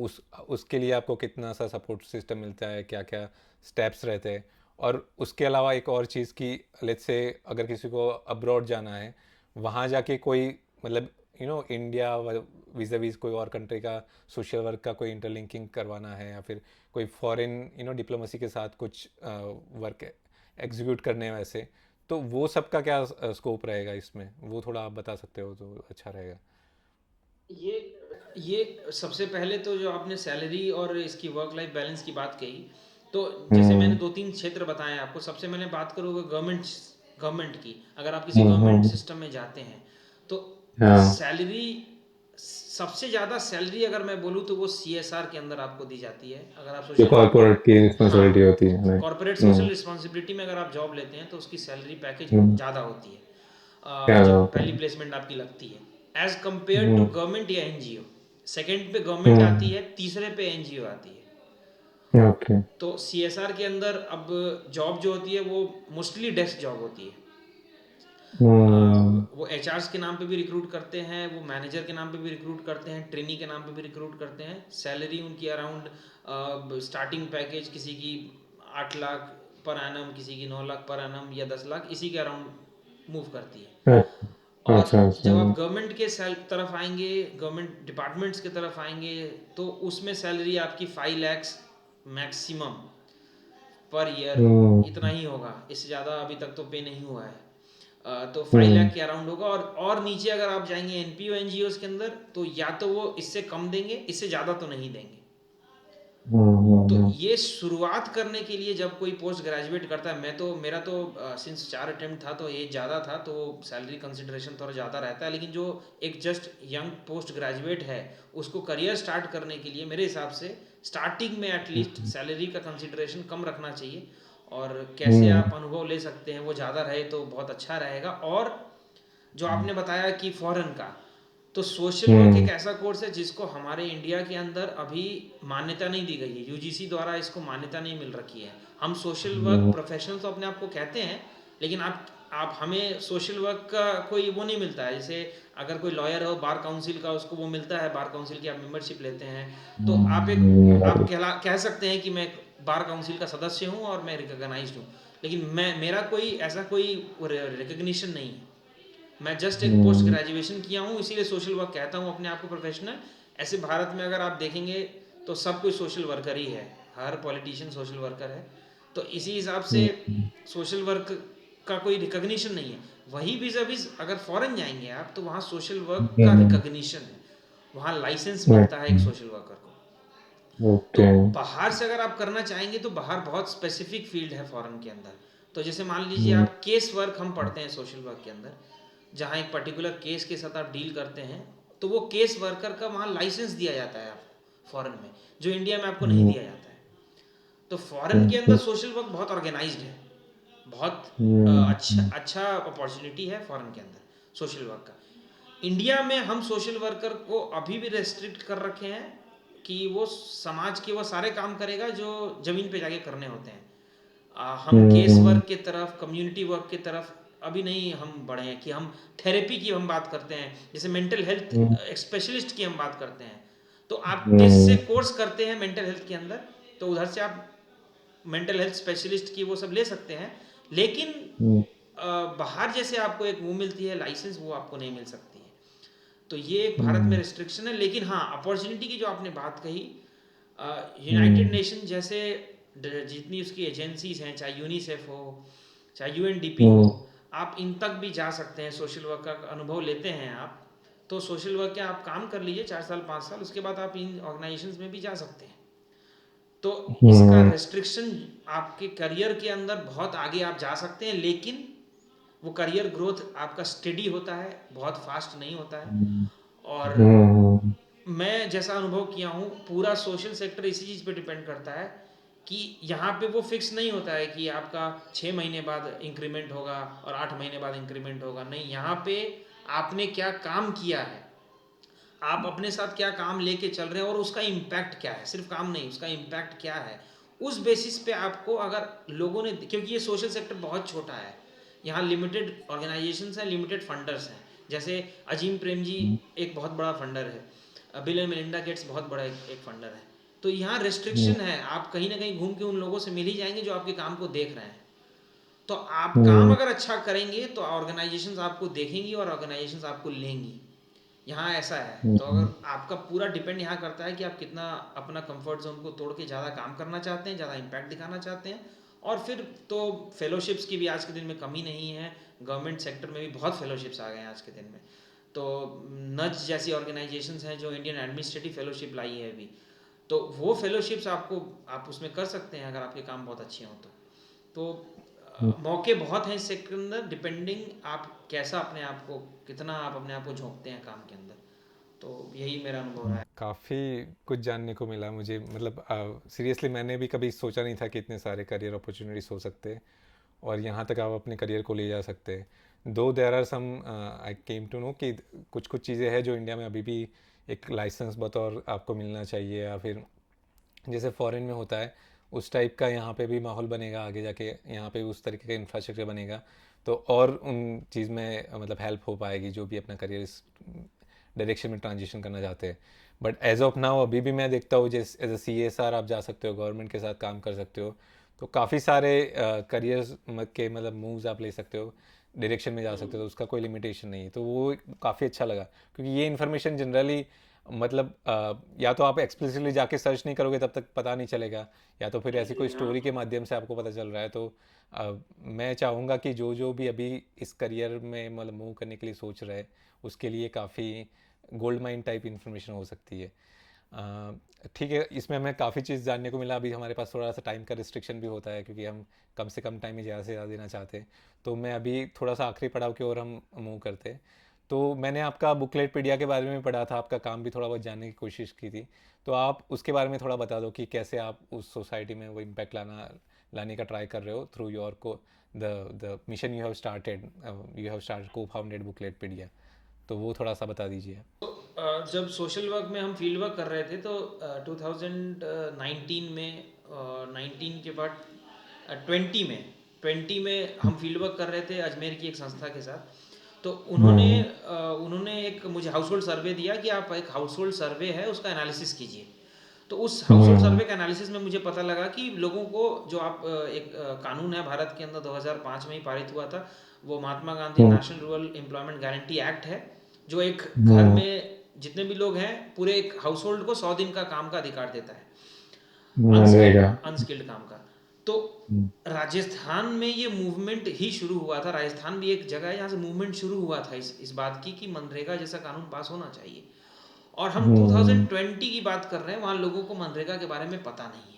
उसके लिए आपको कितना सा सपोर्ट सिस्टम मिलता है, क्या क्या स्टेप्स रहते हैं। और उसके अलावा एक और चीज़ की, लेट्स से अगर किसी को अब्रॉड जाना है, वहाँ जाके कोई मतलब इंडिया विज़ा विज़ कोई और कंट्री का सोशल वर्क का कोई इंटरलिंकिंग करवाना है, या फिर कोई फॉरेन डिप्लोमेसी के साथ कुछ वर्क एग्जीक्यूट करने हैं वैसे, तो वो सब का क्या स्कोप रहेगा इसमें, वो थोड़ा आप बता सकते हो तो अच्छा रहेगा। ये ये सबसे पहले तो जो आपने सैलरी और इसकी वर्क लाइफ बैलेंस की बात कही, तो जैसे मैंने 2-3 क्षेत्र बताए आपको। सबसे मैंने बात करूँगा गवर्नमेंट गवर्नमेंट की। अगर आप किसी गवर्नमेंट सिस्टम में जाते हैं, तो हाँ सैलरी सबसे ज़्यादा सैलरी अगर मैं बोलूँ तो वो CSR के अंदर आपको दी जाती है। अगर आप जो सोशल कॉर्पोरेट की हाँ, रिस्पॉन्सिबिलिटी होती है, राइट। कॉर्पोरेट सोशल हम्म। रिस्पॉन्सिबिलिटी में अगर आप जॉब लेते हैं तो उसकी सैलरी पैकेज हम्म। ज़्यादा होती है क्या जब होता पहली है? प्लेसमेंट आपकी लगती है as compare to hmm. Government या NGO। सेकंड पे गवर्नमेंट आती हम्म। है, तीसरे पे NGO आती है। ओके। तो CSR के अंदर अब जॉब जो होती है वो मोस्टली डेस्क जॉब होती है। हम्म। वो HRs के नाम पे भी रिक्रूट करते हैं, वो मैनेजर के नाम पे भी रिक्रूट करते हैं, ट्रेनी के नाम पे भी रिक्रूट करते हैं। सैलरी उनकी अराउंड स्टार्टिंग पैकेज किसी की 8 लाख पर एनम, किसी की 9 लाख पर एनम या 10 लाख, इसी के अराउंड मूव करती है। अच्छा और अच्छा अच्छा। जब आप गवर्नमेंट के तरफ आएंगे, गवर्नमेंट डिपार्टमेंट्स की तरफ आएंगे, तो उसमें सैलरी आपकी 5 lakhs मैक्सिमम पर ईयर हम्म। इतना ही होगा। इससे ज़्यादा अभी तक तो पे नहीं हुआ है। तो 5 लाख हम्म। के अराउंड होगा। और नीचे अगर आप जाएंगे NPO NGOs के अंदर तो या तो वो इससे कम देंगे, इससे ज़्यादा तो नहीं देंगे। तो हम्म। ये शुरुआत करने के लिए जब कोई पोस्ट ग्रेजुएट करता है, मेरा तो सिंस 4 अटेम्प्ट था तो एज ज़्यादा था, तो सैलरी कंसिडरेशन थोड़ा ज़्यादा रहता है। लेकिन जो एक जस्ट यंग पोस्ट ग्रेजुएट है उसको करियर स्टार्ट करने के लिए मेरे हिसाब से स्टार्टिंग में एटलीस्ट सैलरी का कंसिडरेशन कम रखना चाहिए। और कैसे हम्म। आप अनुभव ले सकते हैं वो ज़्यादा रहे तो बहुत अच्छा रहेगा। और जो आपने बताया कि फॉरेन का, तो सोशल वर्क एक हम्म। ऐसा कोर्स है जिसको हमारे इंडिया के अंदर अभी मान्यता नहीं दी गई है। UGC द्वारा इसको मान्यता नहीं मिल रखी है। हम सोशल वर्क हम्म। प्रोफेशनल तो अपने आप को कहते हैं, लेकिन आप हमें सोशल वर्क का कोई वो नहीं मिलता है। जैसे अगर कोई लॉयर हो बार काउंसिल का, उसको वो मिलता है, बार काउंसिल की आप मेंबरशिप लेते हैं तो आप कह सकते हैं कि मैं बार काउंसिल का सदस्य हूँ और मैं रिकॉग्नाइज्ड हूँ। लेकिन मेरा कोई ऐसा कोई रिकग्निशन नहीं है। मैं जस्ट एक पोस्ट हम्म। ग्रेजुएशन किया हूँ, इसीलिए सोशल वर्क कहता हूँ अपने आप को प्रोफेशनल। ऐसे भारत में अगर आप देखेंगे तो सब कोई सोशल वर्कर ही है, हर पॉलिटिशियन सोशल वर्कर है। तो इसी हिसाब से हम्म। सोशल वर्क का कोई रिकग्निशन नहीं है। वही vis-a-vis अगर फॉरेन जाएंगे आप तो वहाँ सोशल वर्क का हम्म। रिकग्निशन है, वहाँ लाइसेंस मिलता है एक सोशल वर्कर को। तो ओके। बाहर से अगर आप करना चाहेंगे तो बाहर बहुत स्पेसिफिक फील्ड है फॉरेन के अंदर। तो जैसे मान लीजिए हम्म। आप केस वर्क हम पढ़ते हैं सोशल वर्क के अंदर, जहाँ एक पर्टिकुलर केस के साथ आप डील करते हैं, तो वो केस वर्कर का वहाँ लाइसेंस दिया जाता है आपको फॉरेन में, जो इंडिया में आपको नहीं हम्म। दिया जाता है। तो फॉरेन के अंदर सोशल वर्क बहुत ऑर्गेनाइज्ड है, बहुत अच्छा हम्म। अच्छा अपॉर्चुनिटी है फॉरेन के अंदर सोशल वर्क का। इंडिया में हम सोशल वर्कर को अभी भी रेस्ट्रिक्ट कर रखे हैं कि वो समाज के वो सारे काम करेगा जो ज़मीन पे जाके करने होते हैं। हम केस हम्म। वर्क के तरफ, कम्युनिटी वर्क की तरफ अभी नहीं हम बढ़े हैं कि हम थेरेपी की हम बात करते हैं, जैसे मेंटल हेल्थ स्पेशलिस्ट की हम बात करते हैं। तो आप किस से हम्म। कोर्स करते हैं मेंटल हेल्थ के अंदर, तो उधर से आप मेंटल हेल्थ स्पेशलिस्ट की वो सब ले सकते हैं। लेकिन हम्म। बाहर जैसे आपको एक वो मिलती है लाइसेंस, वो आपको नहीं मिल सकती है। तो ये एक भारत में हम्म। रिस्ट्रिक्शन है। लेकिन हाँ, अपॉर्चुनिटी की जो आपने बात कही, यूनाइटेड हम्म। नेशन जैसे जितनी उसकी एजेंसीज हैं, चाहे यूनिसेफ हो, चाहे UNDP हो, हम्म। आप इन तक भी जा सकते हैं। सोशल वर्क का अनुभव लेते हैं आप, तो सोशल वर्क के आप काम कर लीजिए 4 साल 5 साल, उसके बाद आप इन ऑर्गेनाइजेशंस में भी जा सकते हैं। तो इसका हम्म। रेस्ट्रिक्शन आपके करियर के अंदर बहुत आगे आप जा सकते हैं, लेकिन वो करियर ग्रोथ आपका स्टेडी होता है, बहुत फास्ट नहीं होता है। और हम्म। मैं जैसा अनुभव किया हूँ, पूरा सोशल सेक्टर इसी चीज़ पे डिपेंड करता है कि यहाँ पे वो फिक्स नहीं होता है कि आपका 6 महीने बाद इंक्रीमेंट होगा और 8 महीने बाद इंक्रीमेंट होगा। नहीं, यहाँ पे आपने क्या काम किया है, आप अपने साथ क्या काम लेके चल रहे हैं और उसका इम्पैक्ट क्या है, सिर्फ काम नहीं, उसका इम्पैक्ट क्या है, उस बेसिस पे आपको, अगर लोगों ने, क्योंकि ये सोशल सेक्टर बहुत छोटा है, यहाँ लिमिटेड ऑर्गेनाइजेशंस हैं, लिमिटेड फंडर्स हैं। जैसे अजीम प्रेम जी एक बहुत बड़ा फंडर है, बिल एंड मेलिंडा गेट्स बहुत बड़ा एक फंडर है। तो यहाँ रिस्ट्रिक्शन है, आप कहीं ना कहीं घूम के उन लोगों से मिल ही जाएंगे जो आपके काम को देख रहे हैं। तो आप काम हम्म। अगर अच्छा करेंगे तो ऑर्गेनाइजेशंस आपको देखेंगी और ऑर्गेनाइजेशंस आपको लेंगी। यहाँ ऐसा है। तो हम्म। अगर आपका पूरा डिपेंड यहाँ करता है कि आप कितना अपना कंफर्ट जोन को तोड़ के ज़्यादा काम करना चाहते हैं, ज़्यादा इम्पैक्ट दिखाना चाहते हैं। और फिर तो फेलोशिप्स की भी आज के दिन में कमी नहीं है, गवर्नमेंट सेक्टर में भी बहुत फेलोशिप्स आ गए हैं आज के दिन में। तो नज जैसी ऑर्गेनाइजेशंस हैं जो इंडियन एडमिनिस्ट्रेटिव फेलोशिप लाई है अभी, तो वो फेलोशिप्स आपको, आप उसमें कर सकते हैं अगर आपके काम बहुत अच्छे हों तो मौके बहुत हैं इस सेक्टर के अंदर, डिपेंडिंग आप कैसा अपने आप को, कितना आप अपने आप को झोंकते हैं काम के अंदर। तो यही मेरा अनुभव रहा है। काफ़ी कुछ जानने को मिला मुझे, मतलब सीरियसली मैंने भी कभी सोचा नहीं था कि इतने सारे करियर अपॉर्चुनिटीज़ हो सकते हैं और यहाँ तक आप अपने करियर को ले जा सकते हैं। Though there are some, I came to know कि कुछ कुछ चीज़ें हैं जो इंडिया में अभी भी एक लाइसेंस बतौर आपको मिलना चाहिए, या फिर जैसे फॉरेन में होता है उस टाइप का यहाँ पे भी माहौल बनेगा आगे जाके, यहाँ पे उस तरीके का इंफ्रास्ट्रक्चर बनेगा तो और उन चीज़ में मतलब हेल्प हो पाएगी जो भी अपना करियर इस डायरेक्शन में ट्रांजिशन करना चाहते हैं। बट एज ऑफ नाउ अभी भी मैं देखता हूँ जैसे एज ए CSR आप जा सकते हो, गवर्नमेंट के साथ काम कर सकते हो, तो काफ़ी सारे करियर्स के मतलब मूव्स आप ले सकते हो, डायरेक्शन में जा सकते हो, तो उसका कोई लिमिटेशन नहीं है। तो वो काफ़ी अच्छा लगा क्योंकि ये इन्फॉर्मेशन जनरली मतलब या तो आप एक्सप्लिसिटली जाके सर्च नहीं करोगे तब तक पता नहीं चलेगा, या तो फिर ऐसी कोई स्टोरी के माध्यम से आपको पता चल रहा है। तो मैं चाहूँगा कि जो जो भी अभी इस करियर में मतलब मूव करने के लिए सोच रहे हैं उसके लिए काफ़ी गोल्ड माइन टाइप इन्फॉर्मेशन हो सकती है। ठीक है, इसमें हमें काफ़ी चीज़ जानने को मिला। अभी हमारे पास थोड़ा सा टाइम का रिस्ट्रिक्शन भी होता है क्योंकि हम कम से कम टाइम में ज़्यादा से ज़्यादा देना चाहते हैं। तो मैं अभी थोड़ा सा आखिरी पड़ाव की ओर हम मूव करते हैं। तो मैंने आपका बुकलेट पीडिया के बारे में पढ़ा था, आपका काम भी थोड़ा बहुत जानने की कोशिश की थी, तो आप उसके बारे में थोड़ा बता दो कि कैसे आप उस सोसाइटी में वो इम्पैक्ट लाने का ट्राई कर रहे हो थ्रू योर को the mission you have started को फाउंडेड बुकलेट पीडिया। तो वो थोड़ा सा बता दीजिए। तो जब सोशल वर्क में हम फील्ड वर्क कर रहे थे तो 2019 में 19 के बाद 20 में हम फील्ड वर्क कर रहे थे अजमेर की एक संस्था के साथ। तो हम्म उन्होंने एक मुझे हाउस होल्ड सर्वे दिया कि आप एक हाउस होल्ड सर्वे है उसका एनालिसिस कीजिए। तो उस हाउस होल्ड हम्म सर्वे के एनालिसिस में मुझे पता लगा कि लोगों को जो आप एक कानून है भारत के अंदर 2005 में ही पारित हुआ था, वो Mahatma Gandhi hmm national rural employment guarantee act है, जो एक घर हम्म, में जितने भी लोग हैं पूरे एक हाउस होल्ड को 100 दिन का काम का अधिकार देता है, मनरेगा। अनस्किल्ड काम का। तो राजस्थान में ये मूवमेंट ही शुरू हुआ था। राजस्थान भी एक जगह है जहाँ से मूवमेंट शुरू हुआ था इस बात की कि मनरेगा जैसा कानून पास होना चाहिए। और हम हम्म 2020 की बात कर रहे हैं, वहाँ लोगों को मनरेगा के बारे में पता नहीं है।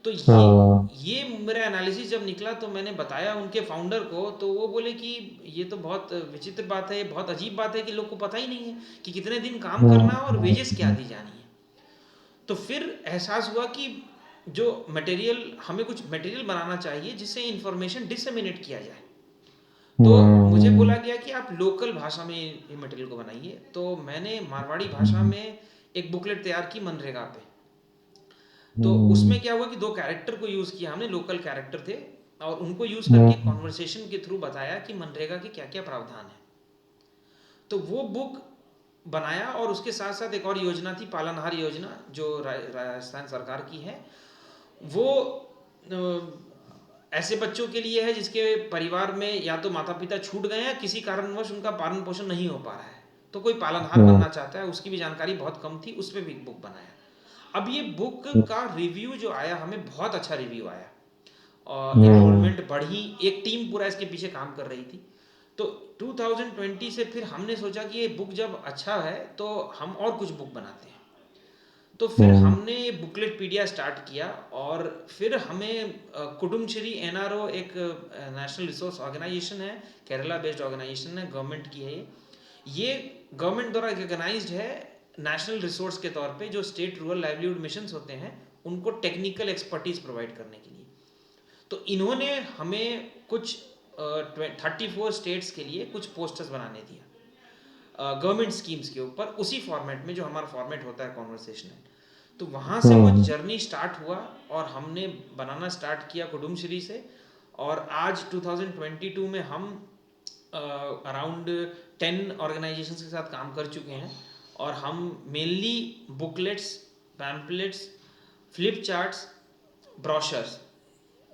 तो हाँ ये मेरा एनालिसिस जब निकला तो मैंने बताया उनके फाउंडर को, तो वो बोले कि ये तो बहुत विचित्र बात है, बहुत अजीब बात है कि लोग को पता ही नहीं है कि कितने दिन काम करना है और वेजेस क्या दी जानी है। तो फिर एहसास हुआ कि जो मटेरियल हमें कुछ मटेरियल बनाना चाहिए जिससे इंफॉर्मेशन डिसमिनेट किया जाए। तो मुझे बोला हम्म गया कि आप लोकल भाषा में ये मटेरियल को बनाइए। तो मैंने मारवाड़ी भाषा में एक बुकलेट तैयार की मनरेगा पे। तो उसमें क्या हुआ कि दो कैरेक्टर को यूज़ किया हमने, लोकल कैरेक्टर थे, और उनको यूज़ करके कॉन्वर्सेशन के थ्रू बताया कि मनरेगा के क्या क्या प्रावधान है। तो वो बुक बनाया, और उसके साथ साथ एक और योजना थी पालनहार योजना जो राजस्थान सरकार की है। वो ऐसे बच्चों के लिए है जिसके परिवार में या तो माता पिता छूट गए हैं, किसी कारणवश उनका पालन पोषण नहीं हो पा रहा है, तो कोई पालनहार बनना चाहता है, उसकी भी जानकारी बहुत कम थी, उस पर भी एक बुक बनाया। अब ये बुक का रिव्यू जो आया, हमें बहुत अच्छा रिव्यू आया और इनरोलमेंट बढ़ी, एक टीम पूरा इसके पीछे काम कर रही थी। तो 2020 से फिर हमने सोचा कि ये बुक जब अच्छा है तो हम और कुछ बुक बनाते हैं। तो फिर हमने बुकलेट पीडिया स्टार्ट किया, और फिर हमें कुडुमश्री एनआरओ एक नेशनल रिसोर्स ऑर्गेनाइजेशन है, केरला बेस्ड ऑर्गेनाइजेशन है, गवर्नमेंट की है ये गवर्नमेंट द्वारा रिकगनाइज्ड है नेशनल रिसोर्स के तौर पे, जो स्टेट रूरल लाइवलीहुड मिशंस होते हैं उनको टेक्निकल एक्सपर्टीज प्रोवाइड करने के लिए। तो इन्होंने हमें कुछ 34 स्टेट्स के लिए कुछ पोस्टर्स बनाने दिया गवर्नमेंट स्कीम्स के ऊपर, उसी फॉर्मेट में जो हमारा फॉर्मेट होता है कॉन्वर्सेशनल। तो वहाँ से वो जर्नी स्टार्ट हुआ और हमने बनाना स्टार्ट किया कुडुमश्री से। और आज 2022 में हम अराउंड 10 ऑर्गेनाइजेशंस के साथ काम कर चुके हैं, और हम mainly booklets, pamphlets, flip charts, brochures,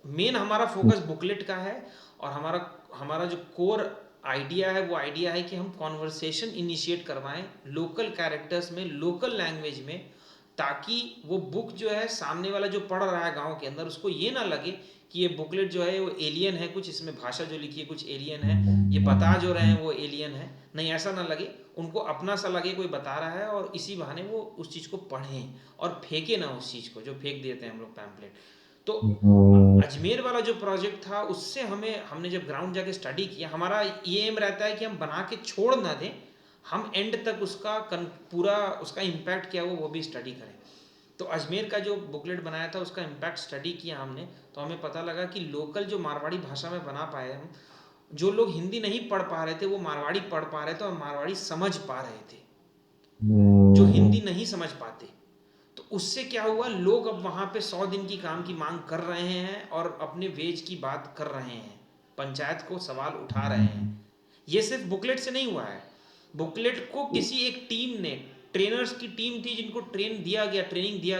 main हमारा फोकस बुकलेट का है। और हमारा हमारा जो कोर आइडिया है वो आइडिया है कि हम कॉन्वर्सेशन इनिशिएट करवाएं लोकल कैरेक्टर्स में, लोकल लैंग्वेज में, ताकि वो बुक जो है सामने वाला जो पढ़ रहा है गांव के अंदर, उसको ये ना लगे कि ये बुकलेट जो है वो एलियन है, कुछ इसमें भाषा जो लिखी है कुछ एलियन है, ये बता जो रहे हैं वो एलियन है। नहीं, ऐसा ना लगे, उनको अपना सा लगे कोई बता रहा है, और इसी बहाने वो उस चीज़ को पढ़ें और फेंके ना उस चीज़ को जो फेंक देते हैं हम लोग पैम्पलेट। तो अजमेर वाला जो प्रोजेक्ट था उससे हमने जब ग्राउंड जाके स्टडी किया, हमारा ये एम रहता है कि हम बना के छोड़ ना दें, हम एंड तक उसका पूरा उसका इम्पैक्ट क्या वो भी स्टडी करें। तो अजमेर का जो बुकलेट बनाया था उसका इम्पैक्ट स्टडी किया हमने, तो हमें पता लगा कि लोकल जो मारवाड़ी भाषा में बना पाए हम, जो लोग हिंदी नहीं पढ़ पा रहे थे वो मारवाड़ी पढ़ पा रहे थे और मारवाड़ी समझ पा रहे थे जो हिंदी नहीं समझ पाते। तो उससे क्या हुआ, लोग अब वहाँ पे 100 दिन की काम की मांग कर रहे हैं और अपने वेज की बात कर रहे हैं, पंचायत को सवाल उठा रहे हैं। ये सिर्फ बुकलेट से नहीं हुआ है, बुकलेट को किसी एक टीम ने, ट्रेनर्स की टीम थी जिनको ट्रेनिंग दिया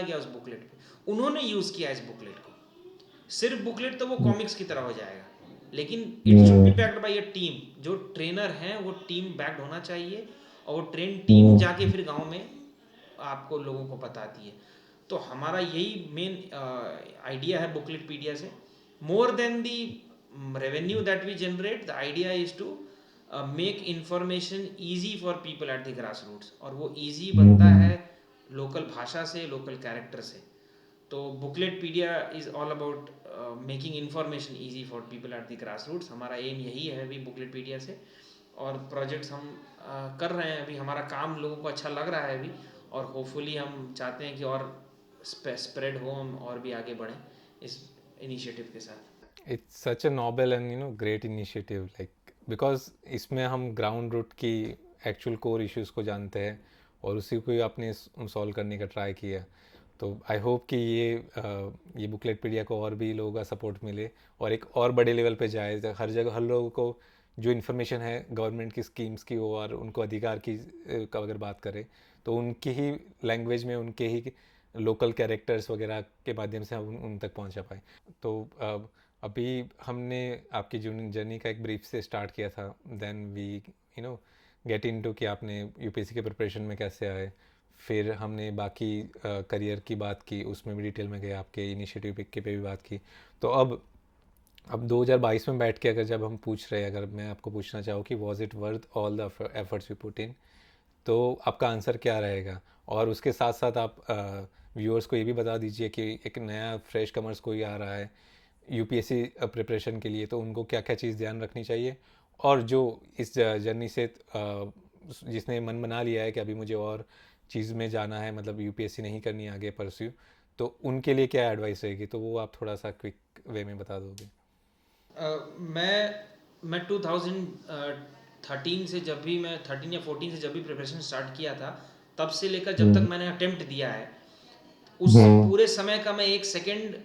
गया उस बुकलेट पे, उन्होंने यूज़ किया इस बुकलेट को। सिर्फ बुकलेट तो वो कॉमिक्स की तरह हो जाएगा, लेकिन it should be backed by a team. जो ट्रेनर हैं वो टीम बैक्ड होना चाहिए, और वो ट्रेन टीम जाके फिर गांव में आपको लोगों को बताती है। तो हमारा यही मेन आइडिया है बुकलेटपीडिया से। More than the revenue that we generate, the idea is to make information easy for people at the grass roots, और वो ईजी बनता है लोकल भाषा से, लोकल कैरेक्टर से। तो Bookletpedia is all about making information easy for people at the grass roots. हमारा aim यही है अभी बुकलेटपीडिया से, और प्रोजेक्ट्स हम कर रहे हैं अभी। हमारा काम लोगों को अच्छा लग रहा है अभी, और होपफुली हम चाहते हैं कि और स्प्रेड हो, हम और भी आगे बढ़ें इस इनिशिएटिव के साथ। It's such a noble and great initiative, like because इसमें हम ग्राउंड रूट की एक्चुअल कोर इश्यूज को जानते हैं और उसी को ही आपने सॉल्व करने का ट्राई किया। तो आई होप कि ये बुकलेटपीडिया को और भी लोगों का सपोर्ट मिले और एक और बड़े लेवल पे जाए, हर जगह हर लोगों को जो इन्फॉर्मेशन है गवर्नमेंट की स्कीम्स की हो और उनको अधिकार की का अगर बात करें तो उनकी ही लैंग्वेज में, उनके ही लोकल कैरेक्टर्स वगैरह के माध्यम से हम उन तक पहुंचा पाए। तो अभी हमने आपकी जर्नी का एक ब्रीफ से स्टार्ट किया था, देन वी गेट इनटू कि आपने यूपीएससी के प्रिपरेशन में कैसे आए, फिर हमने बाकी करियर की बात की, उसमें भी डिटेल में गए, आपके इनिशिएटिव के पे भी बात की। तो अब 2022 में बैठ के अगर जब हम पूछ रहे हैं, अगर मैं आपको पूछना चाहूँ कि was it worth all the efforts we put in, तो आपका आंसर क्या रहेगा? और उसके साथ साथ आप व्यूअर्स को ये भी बता दीजिए कि एक नया फ्रेश कमर्स कोई आ रहा है यूपीएससी प्रिपरेशन के लिए, तो उनको क्या क्या चीज़ ध्यान रखनी चाहिए, और जो इस जर्नी से जिसने मन बना लिया है कि अभी मुझे और चीज़ में जाना है, मतलब यूपीएससी नहीं करनी आगे परस्यू, तो उनके लिए क्या एडवाइस रहेगी? तो वो आप थोड़ा सा क्विक वे में बता दोगे। मैं 2013 से, जब भी मैं 13 या 14 से जब भी प्रिपरेशन स्टार्ट किया था, तब से लेकर जब तक मैंने अटेम्प्ट दिया है, उस पूरे समय का मैं एक सेकंड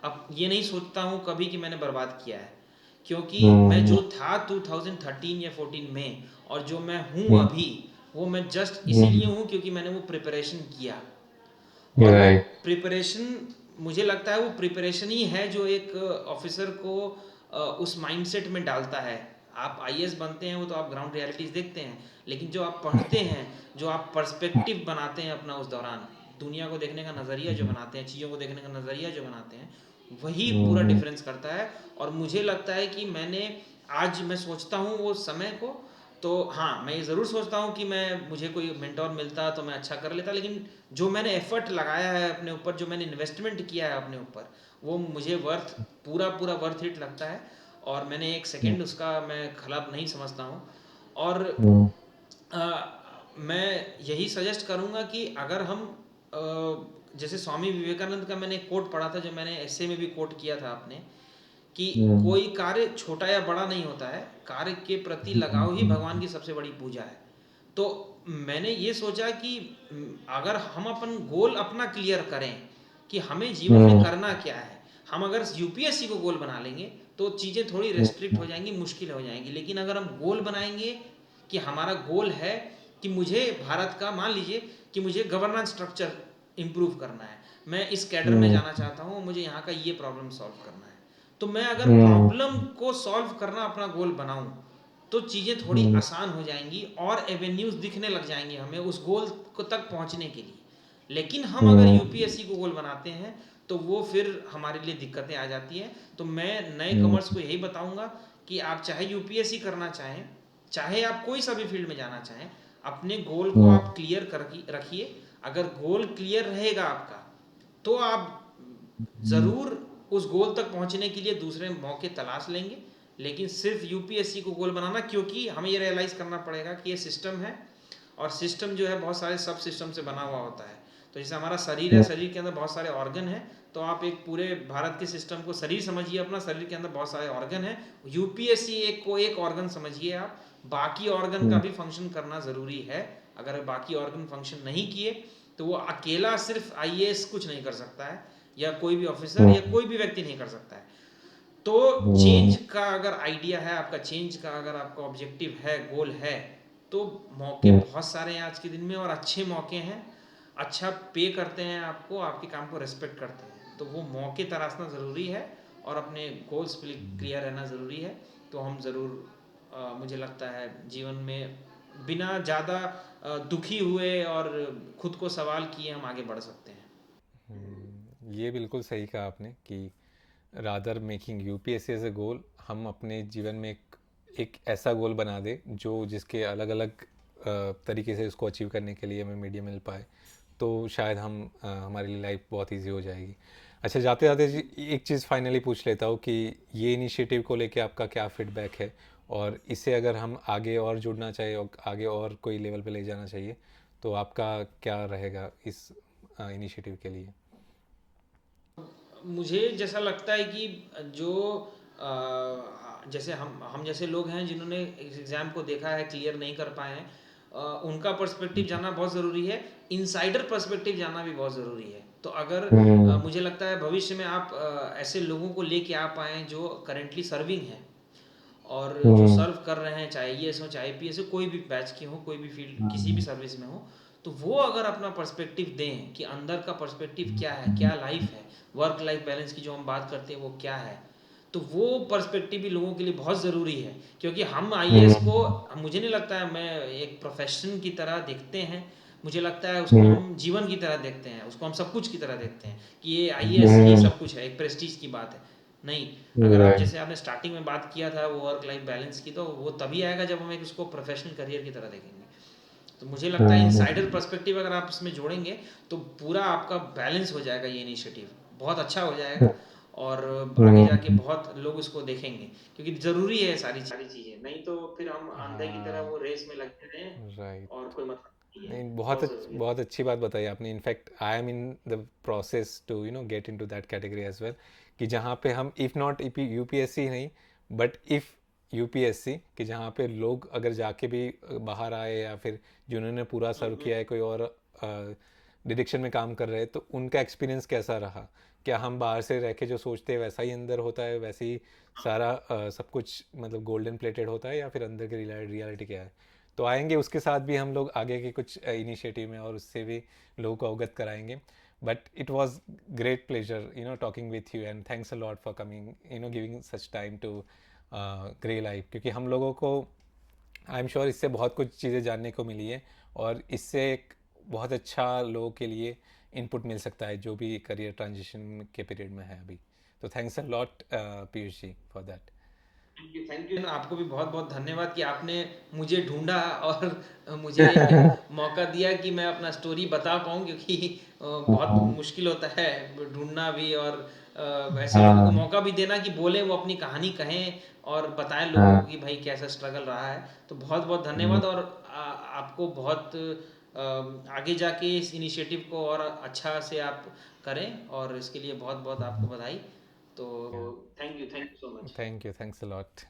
अब ये नहीं सोचता हूँ कभी कि मैंने बर्बाद किया है, क्योंकि मैं जो था 2013 या 14 में और जो मैं हूँ अभी, वो मैं जस्ट इसीलिए हूँ क्योंकि मैंने वो प्रिपरेशन किया। और वो प्रिपरेशन, मुझे लगता है वो प्रिपरेशन ही है जो एक ऑफिसर को उस माइंडसेट में डालता है। आप आईएएस बनते हैं वो तो आप ग्राउंड रियलिटीज देखते हैं, लेकिन जो आप पढ़ते हैं, जो आप पर्सपेक्टिव बनाते हैं अपना उस दौरान, दुनिया को देखने का नज़रिया जो बनाते हैं, चीज़ों को देखने का नज़रिया जो बनाते हैं, वही पूरा डिफरेंस करता है। और मुझे लगता है कि आज मैं सोचता हूँ वो समय को, तो हाँ, मैं ये ज़रूर सोचता हूँ कि मुझे कोई मेंटोर मिलता तो मैं अच्छा कर लेता, लेकिन जो मैंने एफर्ट लगाया है अपने ऊपर, जो मैंने इन्वेस्टमेंट किया है अपने ऊपर, वो मुझे पूरा वर्थ इट लगता है, और मैंने एक सेकंड उसका मैं खराब नहीं समझता हूँ। और मैं यही सजेस्ट करूँगा कि अगर हम जैसे स्वामी विवेकानंद का मैंने कोट पढ़ा था, जो मैंने ऐसे में भी कोट किया था आपने, कि कोई कार्य छोटा या बड़ा नहीं होता है, कार्य के प्रति लगाव ही भगवान की सबसे बड़ी पूजा है। तो मैंने ये सोचा कि अगर हम अपन गोल अपना क्लियर करें कि हमें जीवन में करना क्या है, हम अगर यूपीएससी को गोल बना लेंगे तो चीज़ें थोड़ी रेस्ट्रिक्ट हो जाएंगी, मुश्किल हो जाएंगी। लेकिन अगर हम गोल बनाएंगे कि हमारा गोल है कि मुझे भारत का, मान लीजिए कि मुझे गवर्नेंस स्ट्रक्चर इम्प्रूव करना है, मैं इस कैडर में जाना चाहता हूँ, मुझे यहाँ का ये प्रॉब्लम सॉल्व करना है, तो मैं अगर प्रॉब्लम को सॉल्व करना अपना गोल बनाऊं तो चीज़ें थोड़ी आसान हो जाएंगी और एवेन्यूज दिखने लग जाएंगे हमें उस गोल को तक पहुंचने के लिए। लेकिन हम अगर यूपीएससी को गोल बनाते हैं तो वो फिर हमारे लिए दिक्कतें आ जाती हैं। तो मैं नए कमर्स को यही बताऊंगा कि आप चाहे यूपीएससी करना चाहें, चाहे आप कोई सा भी फील्ड में जाना चाहें, अपने गोल को आप क्लियर कर रखिए। अगर गोल क्लियर रहेगा आपका तो आप ज़रूर उस गोल तक पहुंचने के लिए दूसरे मौके तलाश लेंगे। लेकिन सिर्फ यूपीएससी को गोल बनाना, क्योंकि हमें ये रियलाइज़ करना पड़ेगा कि ये सिस्टम है, और सिस्टम जो है बहुत सारे सब सिस्टम से बना हुआ होता है। तो जैसे हमारा शरीर है, शरीर के अंदर बहुत सारे ऑर्गन हैं, तो आप एक पूरे भारत के सिस्टम को शरीर समझिए अपना, शरीर के अंदर बहुत सारे ऑर्गन हैं। यूपीएससी एक को एक ऑर्गन समझिए आप, बाकी ऑर्गन का भी फंक्शन करना ज़रूरी है। अगर बाकी ऑर्गन फंक्शन नहीं किए तो वो अकेला सिर्फ आईएएस कुछ नहीं कर सकता है, या कोई भी ऑफिसर या कोई भी व्यक्ति नहीं कर सकता है। तो चेंज का अगर आइडिया है आपका, चेंज का अगर आपका ऑब्जेक्टिव है, गोल है, तो मौके बहुत सारे हैं आज के दिन में, और अच्छे मौके हैं, अच्छा पे करते हैं आपको, आपके काम को रेस्पेक्ट करते हैं, तो वो मौके तराशना ज़रूरी है और अपने गोल्स पे क्लियर रहना ज़रूरी है। तो हम ज़रूर मुझे लगता है जीवन में बिना ज़्यादा दुखी हुए और खुद को सवाल किए हम आगे बढ़ सकते हैं। ये बिल्कुल सही कहा आपने कि rather making UPSC as a goal, हम अपने जीवन में एक ऐसा गोल बना दे जो जिसके अलग अलग तरीके से उसको अचीव करने के लिए हमें मीडिया मिल पाए, तो शायद हमारे लिए लाइफ बहुत इजी हो जाएगी। अच्छा, जाते जाते जी एक चीज़ फाइनली पूछ लेता हूँ कि ये इनिशिएटिव को लेके आपका क्या फीडबैक है, और इससे अगर हम आगे और जुड़ना चाहिए और आगे और कोई लेवल पे ले जाना चाहिए, तो आपका क्या रहेगा इस इनिशिएटिव के लिए? मुझे जैसा लगता है कि जो जैसे हम जैसे लोग हैं जिन्होंने इस एग्ज़ाम को देखा है, क्लियर नहीं कर पाए हैं, उनका पर्सपेक्टिव जानना बहुत ज़रूरी है। इनसाइडर पर्सपेक्टिव जानना भी बहुत ज़रूरी है। तो अगर मुझे लगता है भविष्य में आप ऐसे लोगों को लेके आ पाएँ जो करेंटली सर्विंग हैं और जो सर्व कर रहे हैं, चाहे आईएएस हो चाहे आईपीएस हो, कोई भी बैच के हो, कोई भी फील्ड किसी भी सर्विस में हो, तो वो अगर अपना पर्सपेक्टिव दें कि अंदर का पर्सपेक्टिव क्या है, क्या लाइफ है, वर्क लाइफ बैलेंस की जो हम बात करते हैं वो क्या है, तो वो पर्सपेक्टिव भी लोगों के लिए बहुत ज़रूरी है। क्योंकि हम आईएएस को, मुझे नहीं लगता है मैं एक प्रोफेशन की तरह देखते हैं, मुझे लगता है उसको हम जीवन की तरह देखते हैं, उसको हम सब कुछ की तरह देखते हैं कि ये आईएएस ही सब कुछ है, एक प्रेस्टीज की बात है। नहीं, अगर आप राइट। जैसे आपने स्टार्टिंग में बात किया था वो वर्क लाइफ बैलेंस की, तो वो तभी आएगा जब हम एक उसको प्रोफेशनल करियर की तरह देखेंगे। तो मुझे लगता है इनसाइडर पर्सपेक्टिव अगर आप इसमें जोड़ेंगे तो पूरा आपका बैलेंस हो जाएगा, ये इनिशिएटिव बहुत अच्छा हो जाएगा, और आगे जाके बहुत लोग इसको देखेंगे, क्योंकि ज़रूरी है सारी चीज़ें, नहीं तो फिर हम अंधे की तरह हाँ, वो रेस में लगे रहें राइट। और कोई मतलब नहीं है। नहीं, बहुत ज़रूरी है। बहुत अच्छी बात बताई आपने। In fact I am in the process to get into that category as well, कि जहाँ पे हम इफ़ नॉट यूपीएससी नहीं, बट इफ़ यूपीएससी, कि जहाँ पे लोग अगर जाके भी बाहर आए, या फिर जिन्होंने पूरा सर्व किया है कोई और डायरेक्शन में काम कर रहे हैं, तो उनका एक्सपीरियंस कैसा रहा। क्या हम बाहर से रह के जो सोचते हैं वैसा ही अंदर होता है, वैसे ही सारा सब कुछ मतलब गोल्डन प्लेटेड होता है, या फिर अंदर की रियलिटी क्या है। तो आएंगे उसके साथ भी हम लोग आगे के कुछ इनिशिएटिव में, और उससे भी लोगों को अवगत कराएंगे। But it was great pleasure talking with you, and thanks a lot for coming giving such time to grey life, क्योंकि हम लोगों को आई एम श्योर इससे बहुत कुछ चीज़ें जानने को मिली है, और इससे एक बहुत अच्छा लोगों के लिए इनपुट मिल सकता है जो भी करियर ट्रांजिशन के पीरियड में है अभी। तो thanks a lot Piyush ji for that. Thank you. आपको भी बहुत बहुत धन्यवाद कि आपने मुझे ढूंढा और मुझे मौका दिया कि मैं अपना स्टोरी बता पाऊँ, क्योंकि बहुत मुश्किल होता है ढूंढना भी, और ऐसे लोगों को हाँ मौका भी देना कि बोले, वो अपनी कहानी कहें और बताएं लोगों को हाँ कि भाई कैसा स्ट्रगल रहा है। तो बहुत बहुत धन्यवाद, और आपको बहुत आगे जाके इस इनिशिएटिव को और अच्छा से आप करें, और इसके लिए बहुत बहुत आपको बधाई। तो thank you so much. Thank you, thanks a lot.